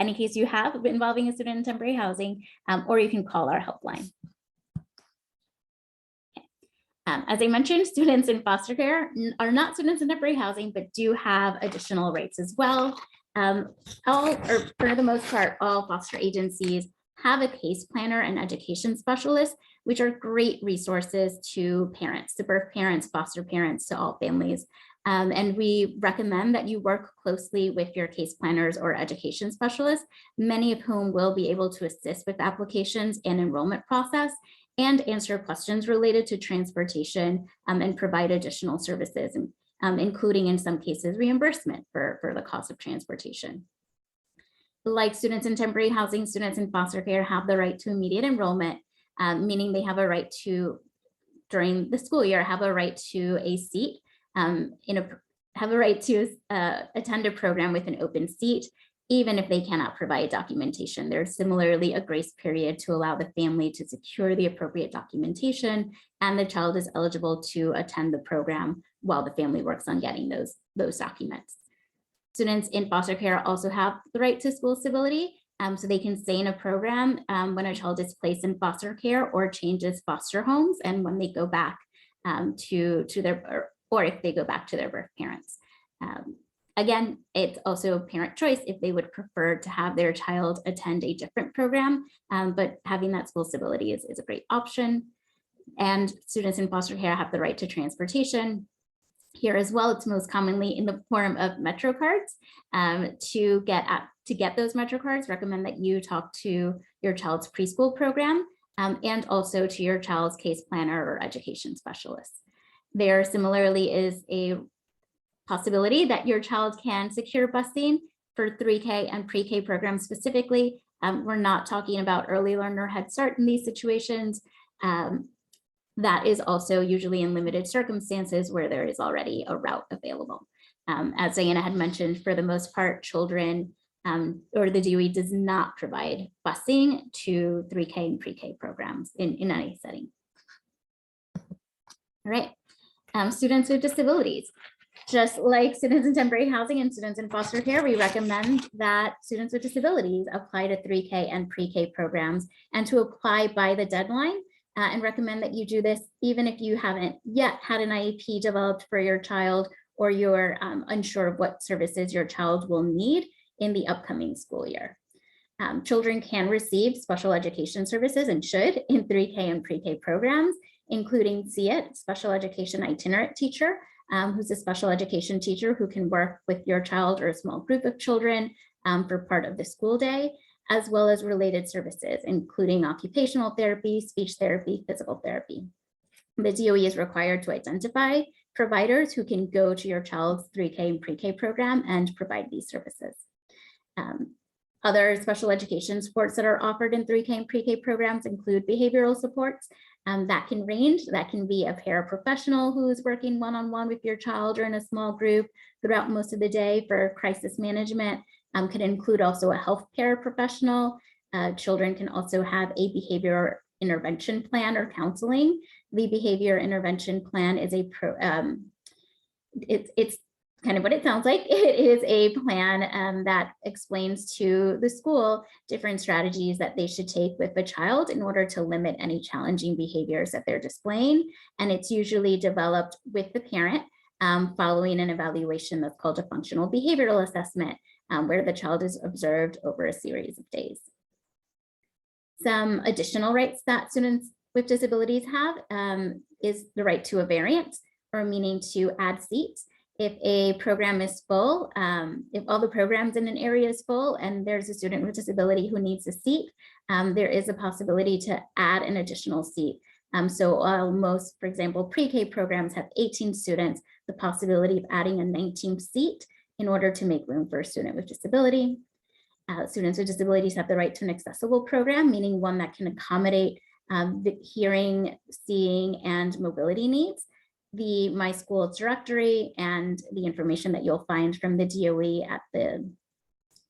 case you have involving a student in temporary housing, or you can call our helpline. As I mentioned, students in foster care are not students in temporary housing, but do have additional rights as well. For the most part, all foster agencies have a case planner and education specialist, which are great resources to parents, to birth parents, foster parents, to all families. And we recommend that you work closely with your case planners or education specialists, many of whom will be able to assist with applications and enrollment process and answer questions related to transportation and provide additional services, including in some cases reimbursement for the cost of transportation. Like students in temporary housing, students in foster care have the right to immediate enrollment, meaning they have a right to, during the school year, have a right to a seat, have a right to attend a program with an open seat, even if they cannot provide documentation. There's similarly a grace period to allow the family to secure the appropriate documentation, and the child is eligible to attend the program while the family works on getting those documents. Students in foster care also have the right to school stability, so they can stay in a program when a child is placed in foster care or changes foster homes, and when they go back to their, or if they go back to their birth parents. Again, it's also parent choice if they would prefer to have their child attend a different program, but having that school stability is a great option. And students in foster care have the right to transportation. Here as well, it's most commonly in the form of Metro cards. To get those Metro cards, recommend that you talk to your child's preschool program and also to your child's case planner or education specialist. There similarly is a possibility that your child can secure busing for 3K and pre-K programs specifically. We're not talking about early learner Head Start in these situations. That is also usually in limited circumstances where there is already a route available. As Diana had mentioned, for the most part, children or the DOE does not provide busing to 3K and pre-K programs in any setting. All right, students with disabilities. Just like students in temporary housing and students in foster care, we recommend that students with disabilities apply to 3K and pre-K programs and to apply by the deadline and recommend that you do this even if you haven't yet had an IEP developed for your child or you're unsure of what services your child will need in the upcoming school year. Children can receive special education services and should in 3K and pre-K programs, including SEIT, special education itinerant teacher, who's a special education teacher who can work with your child or a small group of children for part of the school day, as well as related services, including occupational therapy, speech therapy, physical therapy. The DOE is required to identify providers who can go to your child's 3K and pre-K program and provide these services. Other special education supports that are offered in 3K and pre-K programs include behavioral supports. That can range, that can be a paraprofessional who is working one-on-one with your child or in a small group throughout most of the day for crisis management. Could include also a healthcare professional. Children can also have a behavior intervention plan or counseling. The behavior intervention plan is it's kind of what it sounds like. It is a plan that explains to the school different strategies that they should take with the child in order to limit any challenging behaviors that they're displaying. And it's usually developed with the parent following an evaluation that's called a functional behavioral assessment, where the child is observed over a series of days. Some additional rights that students with disabilities have is the right to a variance, or meaning to add seats. If a program is full, if all the programs in an area is full and there's a student with disability who needs a seat, there is a possibility to add an additional seat. So most, for example, pre-K programs have 18 students, the possibility of adding a 19th seat in order to make room for a student with disability. Students with disabilities have the right to an accessible program, meaning one that can accommodate the hearing, seeing, and mobility needs. The My School directory and the information that you'll find from the DOE at the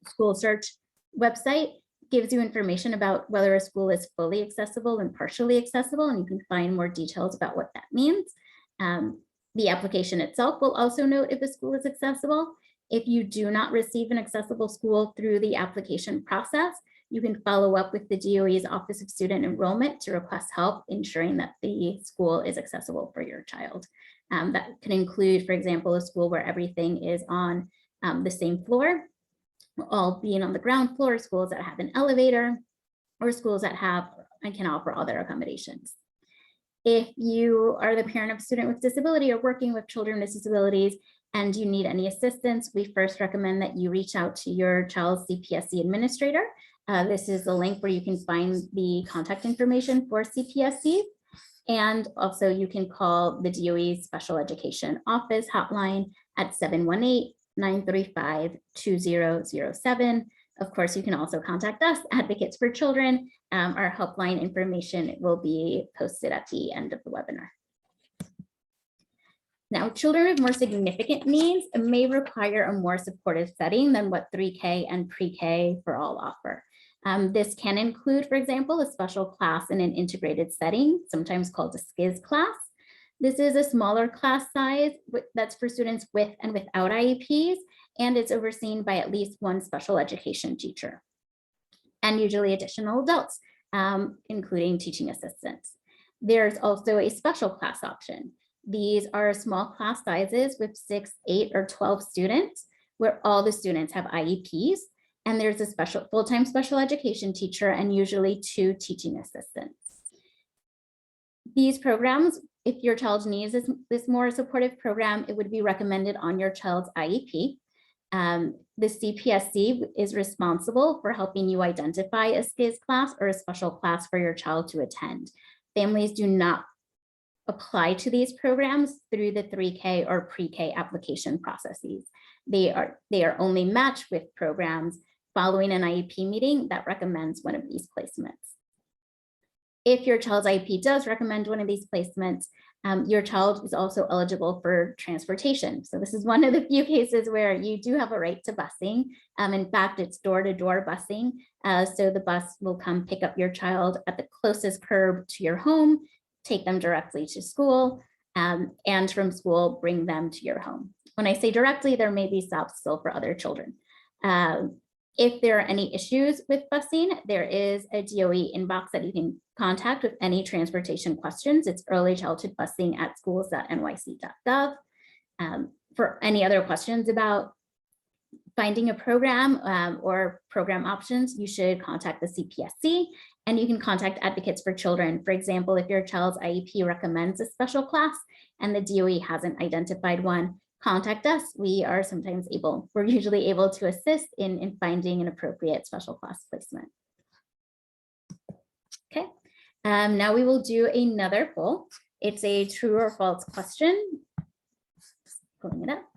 school search website gives you information about whether a school is fully accessible and partially accessible, and you can find more details about what that means. The application itself will also note if a school is accessible. If you do not receive an accessible school through the application process, you can follow up with the DOE's Office of Student Enrollment to request help ensuring that the school is accessible for your child. That can include, for example, a school where everything is on the same floor, all being on the ground floor, schools that have an elevator, or schools that have and can offer other accommodations. If you are the parent of a student with disability or working with children with disabilities and you need any assistance, we first recommend that you reach out to your child's CPSC administrator. This is the link where you can find the contact information for CPSC. And also you can call the DOE Special Education Office hotline at 718-935-2007. Of course, you can also contact us, Advocates for Children. Our helpline information will be posted at the end of the webinar. Now, children with more significant needs may require a more supportive setting than what 3K and pre-K for all offer. This can include, for example, a special class in an integrated setting, sometimes called a SCIS class. This is a smaller class size that's for students with and without IEPs, and it's overseen by at least one special education teacher, and usually additional adults, including teaching assistants. There's also a special class option. These are small class sizes with 6, 8, or 12 students, where all the students have IEPs, and there's a full-time special education teacher and usually 2 teaching assistants. These programs, if your child needs this more supportive program, it would be recommended on your child's IEP. The CPSC is responsible for helping you identify a SKIS class or a special class for your child to attend. Families do not apply to these programs through the 3K or PreK application processes. They are only matched with programs following an IEP meeting that recommends one of these placements. If your child's IEP does recommend one of these placements, your child is also eligible for transportation. So this is one of the few cases where you do have a right to busing. In fact, it's door-to-door busing. So the bus will come pick up your child at the closest curb to your home, take them directly to school, and from school, bring them to your home. When I say directly, there may be stops still for other children. If there are any issues with busing, there is a DOE inbox that you can contact with any transportation questions. It's earlychildhoodbusing@schools.nyc.gov. For any other questions about finding a program or program options, you should contact the CPSC, and you can contact Advocates for Children. For example, if your child's IEP recommends a special class and the DOE hasn't identified one, contact us. We're usually able to assist in finding an appropriate special class placement. Okay, now we will do another poll. It's a true or false question. Just pulling it up.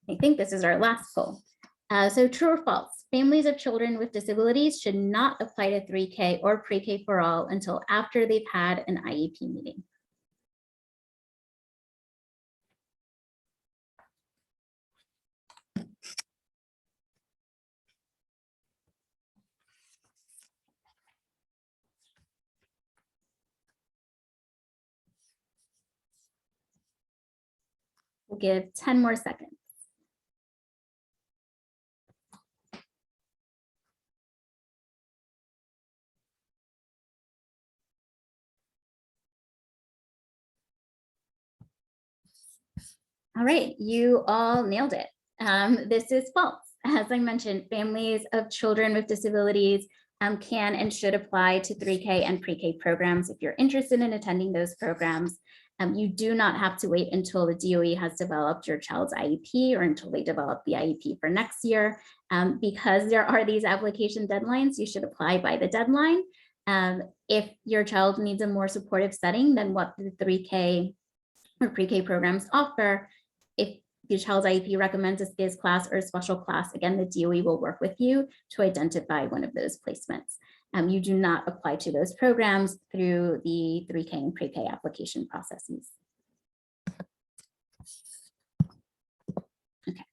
I think this is our last poll. So true or false, families of children with disabilities should not apply to 3K or PreK for all until after they've had an IEP meeting. We'll give 10 more seconds. All right, you all nailed it. This is false. As I mentioned, families of children with disabilities can and should apply to 3K and PreK programs if you're interested in attending those programs. You do not have to wait until the DOE has developed your child's IEP or until they develop the IEP for next year. Because there are these application deadlines, you should apply by the deadline. If your child needs a more supportive setting than what the 3K or PreK programs offer, if your child's IEP recommends a SKIS class or a special class, again, the DOE will work with you to identify one of those placements. You do not apply to those programs through the 3K and PreK application processes. Okay.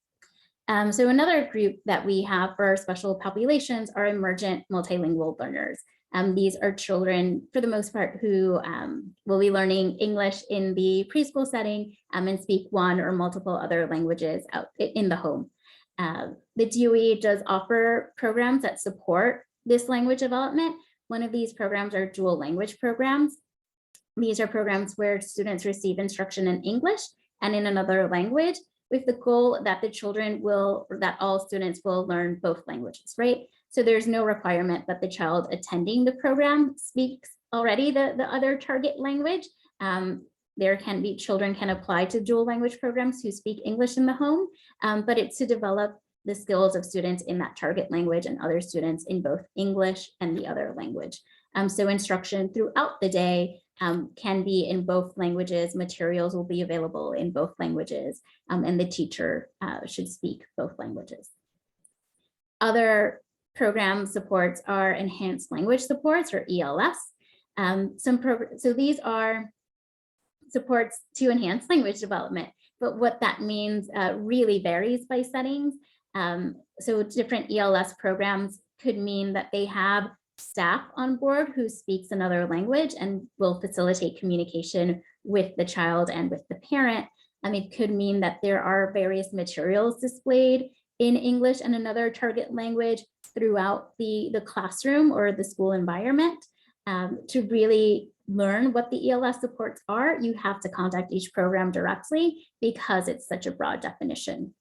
So another group that we have for our special populations are emergent multilingual learners. These are children, for the most part, who will be learning English in the preschool setting and speak one or multiple other languages out in the home. The DOE does offer programs that support this language development. One of these programs are dual language programs. These are programs where students receive instruction in English and in another language, with the goal that all students will learn both languages, right? So there's no requirement that the child attending the program speaks already the other target language. Children can apply to dual language programs who speak English in the home, but it's to develop the skills of students in that target language and other students in both English and the other language. So instruction throughout the day can be in both languages. Materials will be available in both languages, and the teacher should speak both languages. Other program supports are enhanced language supports, or ELS. So these are supports to enhance language development, but what that means really varies by settings. So different ELS programs could mean that they have staff on board who speaks another language and will facilitate communication with the child and with the parent. It could mean that there are various materials displayed in English and another target language throughout the classroom or the school environment. To really learn what the ELS supports are, you have to contact each program directly because it's such a broad definition.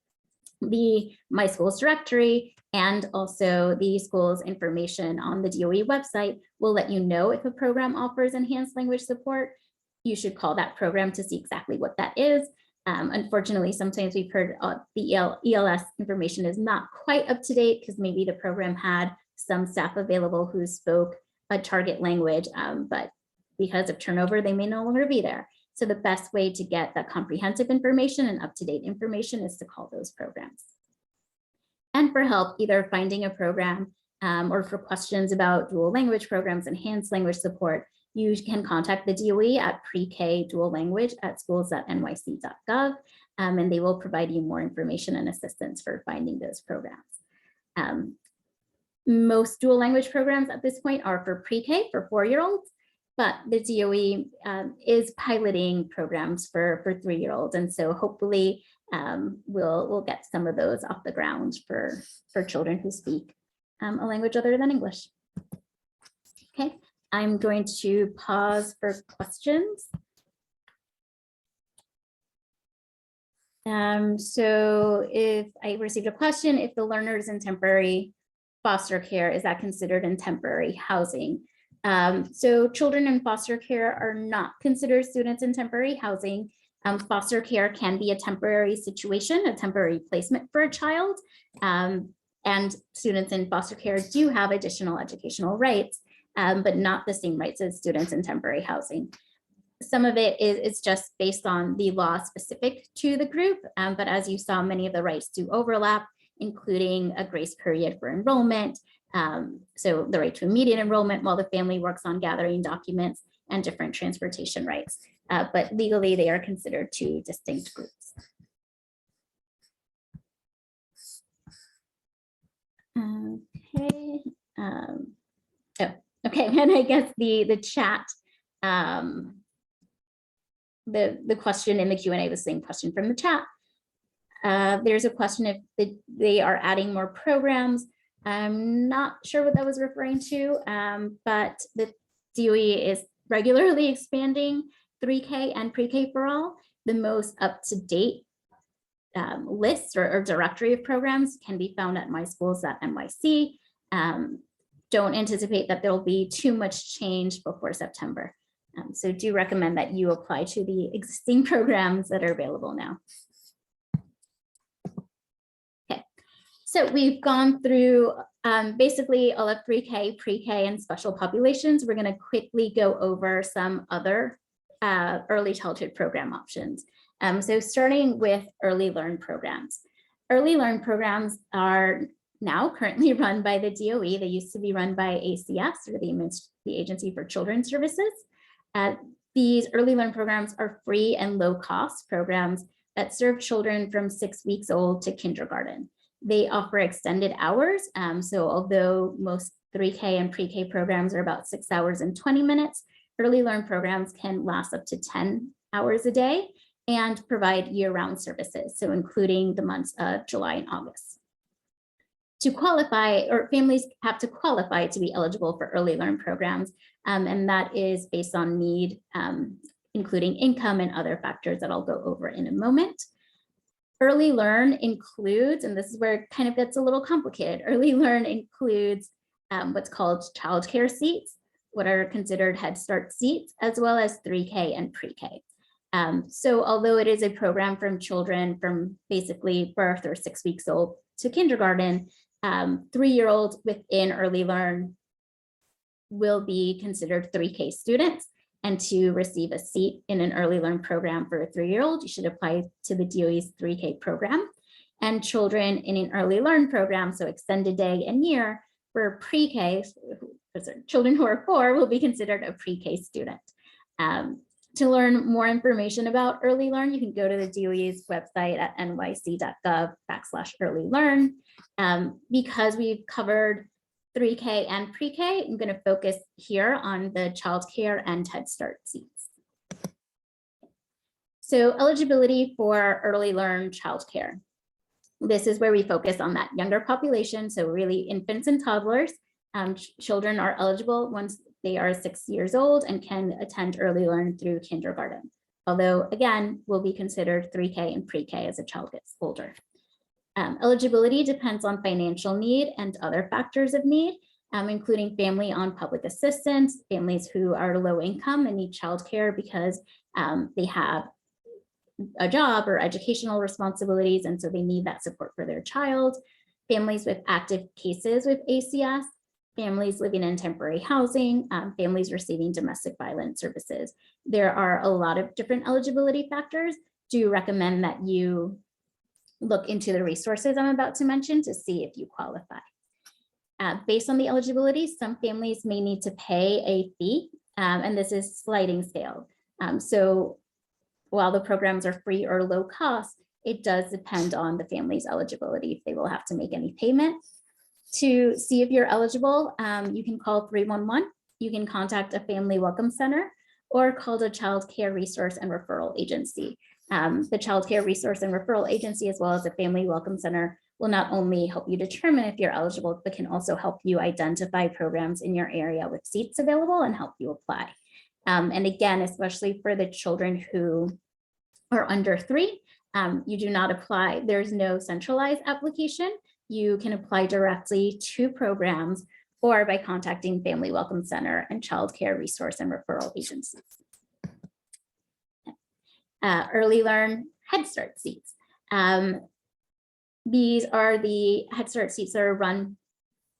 The My Schools directory and also the school's information on the DOE website will let you know if a program offers enhanced language support. You should call that program to see exactly what that is. Unfortunately, sometimes we've heard the ELS information is not quite up to date because maybe the program had some staff available who spoke a target language, but because of turnover, they may no longer be there. So the best way to get that comprehensive information and up-to-date information is to call those programs. And for help, either finding a program or for questions about dual language programs, enhanced language support, you can contact the DOE at PreK dual language at schools.nyc.gov, and they will provide you more information and assistance for finding those programs. Most dual language programs at this point are for pre-K for 4-year-olds, but the DOE is piloting programs for 3-year-olds. And so hopefully we'll get some of those off the ground for children who speak a language other than English. Okay, I'm going to pause for questions. So if I received a question, if the learner is in temporary foster care, is that considered in temporary housing? So children in foster care are not considered students in temporary housing. Foster care can be a temporary situation, a temporary placement for a child. And students in foster care do have additional educational rights, but not the same rights as students in temporary housing. Some of it is just based on the law specific to the group, but as you saw, many of the rights do overlap, including a grace period for enrollment, so the right to immediate enrollment while the family works on gathering documents and different transportation rights. But legally, they are considered two distinct groups. Okay. Okay, and I guess the chat, the question in the Q&A, the same question from the chat. There's a question if they are adding more programs. I'm not sure what that was referring to, but the DOE is regularly expanding 3K and pre-K for all. The most up-to-date list or directory of programs can be found at myschools.nyc. Don't anticipate that there'll be too much change before September. So do recommend that you apply to the existing programs that are available now. Okay, so we've gone through basically all of 3K, pre-K, and special populations. We're going to quickly go over some other early childhood program options. So starting with early learn programs. Early learn programs are now currently run by the DOE. They used to be run by ACS, or the Agency for Children's Services. These early learn programs are free and low cost programs that serve children from 6 weeks old to kindergarten. They offer extended hours. So although most 3K and pre-K programs are about 6 hours and 20 minutes, early learn programs can last up to 10 hours a day and provide year-round services, so including the months of July and August. To qualify, or families have to qualify to be eligible for early learn programs, and that is based on need, including income and other factors that I'll go over in a moment. Early learn includes, and this is where it kind of gets a little complicated, early learn includes what's called childcare seats, what are considered Head Start seats, as well as 3K and pre-K. So although it is a program from children from basically birth or 6 weeks old to kindergarten, 3-year-olds within early learn will be considered 3K students. And to receive a seat in an early learn program for a 3-year-old, you should apply to the DOE's 3K program. And children in an early learn program, so extended day and year, for pre-K, children who are 4 will be considered a pre-K student. To learn more information about early learn, you can go to the DOE's website at nyc.gov/earlylearn. Because we've covered 3K and pre-K, I'm going to focus here on the childcare and Head Start seats. So eligibility for early learn childcare. This is where we focus on that younger population, so really infants and toddlers. Children are eligible once they are 6 years old and can attend early learn through kindergarten. Although again, will be considered 3K and pre-K as a child gets older. Eligibility depends on financial need and other factors of need, including family on public assistance, families who are low income and need childcare because they have a job or educational responsibilities, and so they need that support for their child, families with active cases with ACS, families living in temporary housing, families receiving domestic violence services. There are a lot of different eligibility factors. Do recommend that you look into the resources I'm about to mention to see if you qualify. Based on the eligibility, some families may need to pay a fee, and this is sliding scale. So while the programs are free or low cost, it does depend on the family's eligibility if they will have to make any payment. To see if you're eligible, you can call 311, you can contact a family welcome center, or call the Child Care Resource and Referral Agency. The Child Care Resource and Referral Agency, as well as the Family Welcome Center, will not only help you determine if you're eligible, but can also help you identify programs in your area with seats available and help you apply. And again, especially for the children who are under 3, you do not apply. There's no centralized application. You can apply directly to programs or by contacting Family Welcome Center and Child Care Resource and Referral Agencies. Early Learn Head Start seats. These are the Head Start seats that are run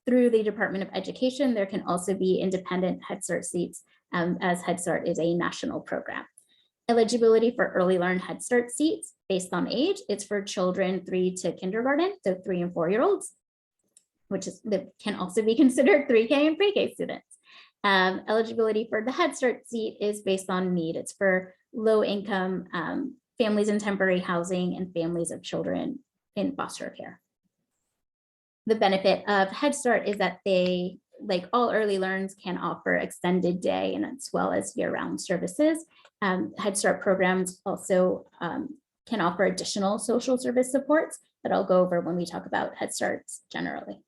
through the Department of Education. There can also be independent Head Start seats, as Head Start is a national program. Eligibility for Early Learn Head Start seats based on age, it's for children 3 to kindergarten, so 3 and 4-year-olds, which is that can also be considered 3K and pre-K students. Eligibility for the Head Start seat is based on need. It's for low income families in temporary housing and families of children in foster care. The benefit of Head Start is that they, like all early learns, can offer extended day and as well as year-round services. Head Start programs also can offer additional social service supports that I'll go over when we talk about Head Starts generally.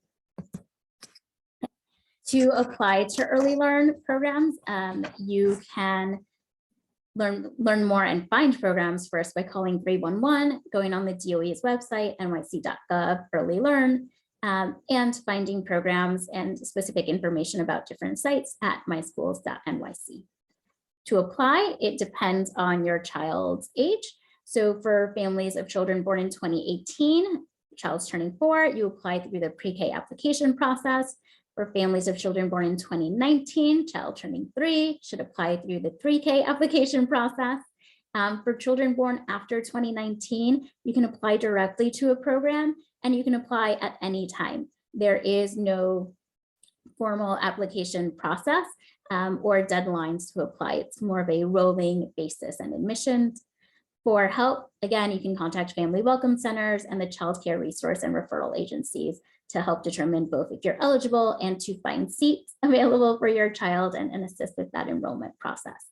To apply to Early Learn programs, you can learn more and find programs first by calling 311, going on the DOE's website, nyc.gov, Early Learn, and finding programs and specific information about different sites at myschools.nyc. To apply, it depends on your child's age. So for families of children born in 2018, child's turning 4, you apply through the pre-K application process. For families of children born in 2019, child turning 3 should apply through the 3K application process. For children born after 2019, you can apply directly to a program and you can apply at any time. There is no formal application process or deadlines to apply. It's more of a rolling basis and admissions. For help, again, you can contact Family Welcome Centers and the Child Care Resource and Referral Agencies to help determine both if you're eligible and to find seats available for your child and assist with that enrollment process.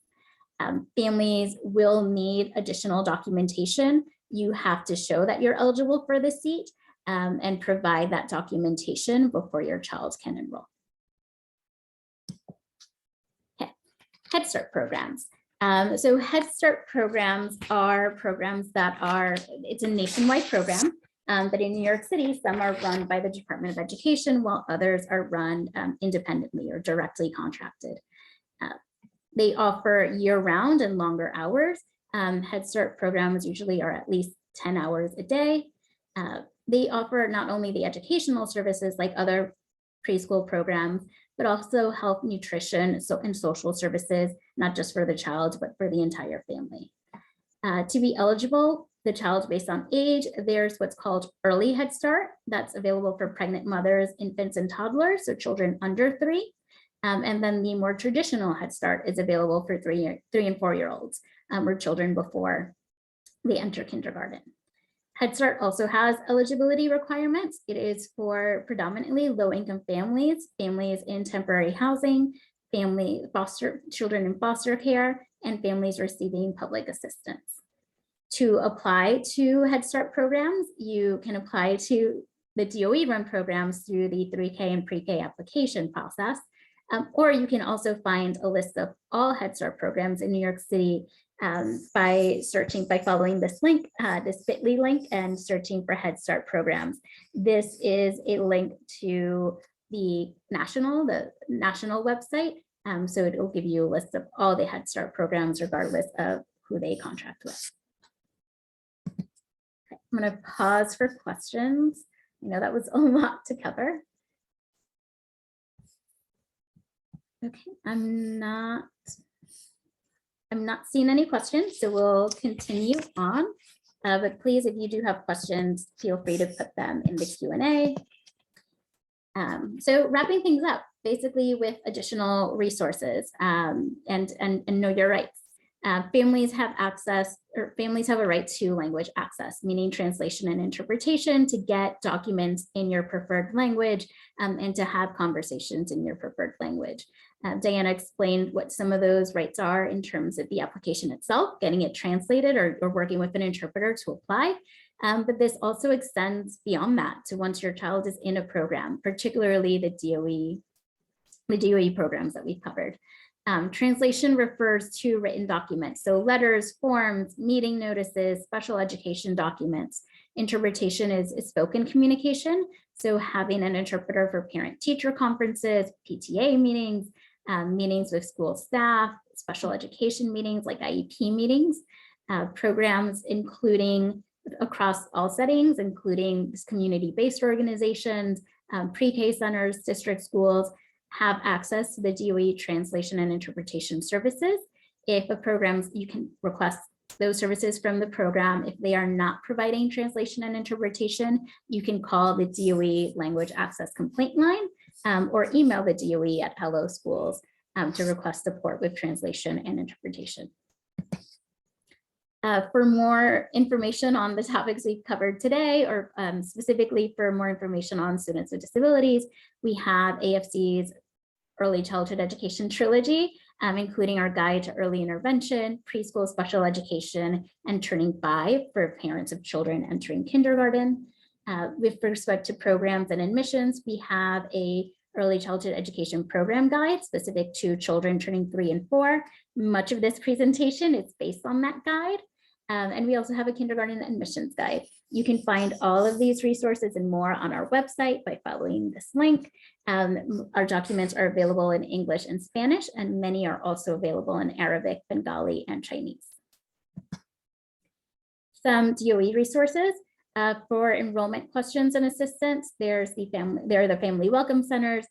Families will need additional documentation. You have to show that you're eligible for the seat and provide that documentation before your child can enroll. Okay. Head Start programs. So Head Start programs are programs that are, it's a nationwide program, but in New York City, some are run by the Department of Education while others are run independently or directly contracted. They offer year-round and longer hours. Head Start programs usually are at least 10 hours a day. They offer not only the educational services like other preschool programs, but also health, nutrition, and social services, not just for the child, but for the entire family. To be eligible, the child based on age, there's what's called Early Head Start. That's available for pregnant mothers, infants, and toddlers, so children under 3. And then the more traditional Head Start is available for 3 and 4-year-olds or children before they enter kindergarten. Head Start also has eligibility requirements. It is for predominantly low-income families, families in temporary housing, children in foster care, and families receiving public assistance. To apply to Head Start programs, you can apply to the DOE run programs through the 3K and pre-K application process. Or you can also find a list of all Head Start programs in New York City by following this link, this bit.ly link, and searching for Head Start programs. This is a link to the national website. So it will give you a list of all the Head Start programs, regardless of who they contract with. Okay, I'm going to pause for questions. I know that was a lot to cover. Okay, I'm not seeing any questions, so we'll continue on. But please, if you do have questions, feel free to put them in the Q&A. So wrapping things up, basically with additional resources and know your rights. Families have a right to language access, meaning translation and interpretation, to get documents in your preferred language and to have conversations in your preferred language. Diana explained what some of those rights are in terms of the application itself, getting it translated or working with an interpreter to apply. But this also extends beyond that to once your child is in a program, particularly the DOE programs that we've covered. Translation refers to written documents, so letters, forms, meeting notices, special education documents. Interpretation is spoken communication, so having an interpreter for parent-teacher conferences, PTA meetings, meetings with school staff, special education meetings like IEP meetings, programs including across all settings, including community-based organizations, pre-K centers, district schools, have access to the DOE translation and interpretation services. If a program, you can request those services from the program. If they are not providing translation and interpretation, you can call the DOE language access complaint line or email the DOE at Hello Schools to request support with translation and interpretation. For more information on the topics we've covered today, or specifically for more information on students with disabilities, we have AFC's Early Childhood Education Trilogy, including our guide to early intervention, preschool special education, and turning 5 for parents of children entering kindergarten. With respect to programs and admissions, we have a early childhood education program guide specific to children turning 3 and 4. Much of this presentation is based on that guide. And we also have a kindergarten admissions guide. You can find all of these resources and more on our website by following this link. Our documents are available in English and Spanish, and many are also available in Arabic, Bengali, and Chinese. Some DOE resources for enrollment questions and assistance. There are the family welcome centers.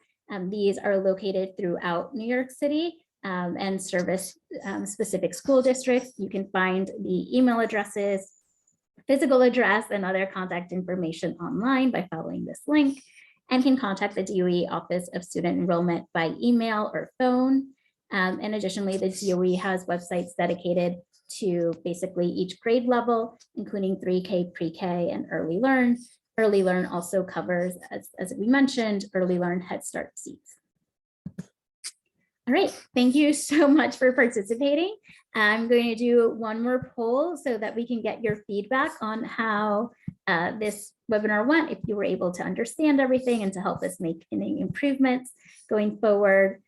These are located throughout New York City and service specific school districts. You can find the email addresses, physical address, and other contact information online by following this link, and can contact the DOE Office of Student Enrollment by email or phone. And additionally, the DOE has websites dedicated to basically each grade level, including 3K, PreK, and Early Learn. Early Learn also covers, as we mentioned, Early Learn Head Start seats. All right, thank you so much for participating. I'm going to do one more poll so that we can get your feedback on how this webinar went, if you were able to understand everything and to help us make any improvements going forward.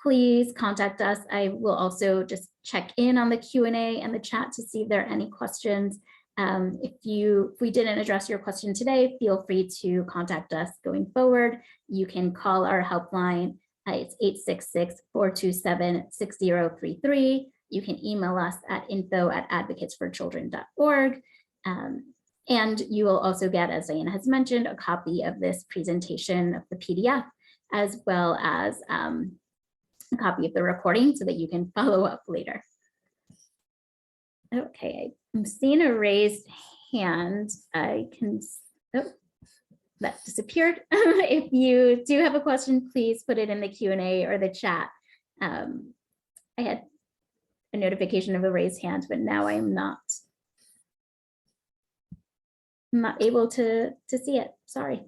Please contact us. I will also just check in on the Q&A and the chat to see if there are any questions. If we didn't address your question today, feel free to contact us going forward. You can call our helpline. It's 866-427-6033. You can email us at info@advocatesforchildren.org. And you will also get, as Diana has mentioned, a copy of this presentation of the PDF, as well as a copy of the recording so that you can follow up later. Okay, I'm seeing a raised hand. I can, oh, that disappeared. If you do have a question, please put it in the Q&A or the chat. I had a notification of a raised hand, but now I am not able to see it. Sorry.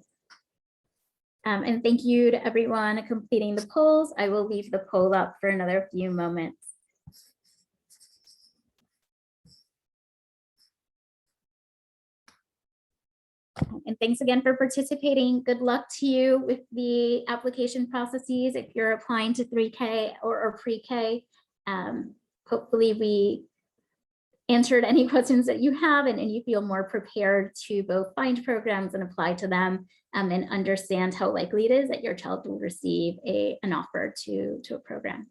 And thank you to everyone completing the polls. I will leave the poll up for another few moments. And thanks again for participating. Good luck to you with the application processes if you're applying to 3K or pre-K. Hopefully we answered any questions that you have and you feel more prepared to both find programs and apply to them, and understand how likely it is that your child will receive an offer to a program.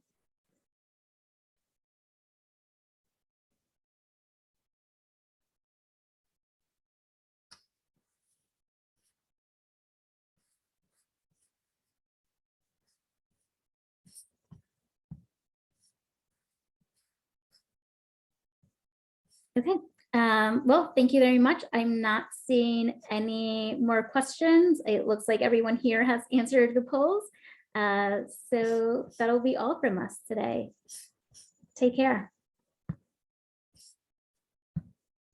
Okay, well, thank you very much. I'm not seeing any more questions. It looks like everyone here has answered the polls. So that'll be all from us today. Take care.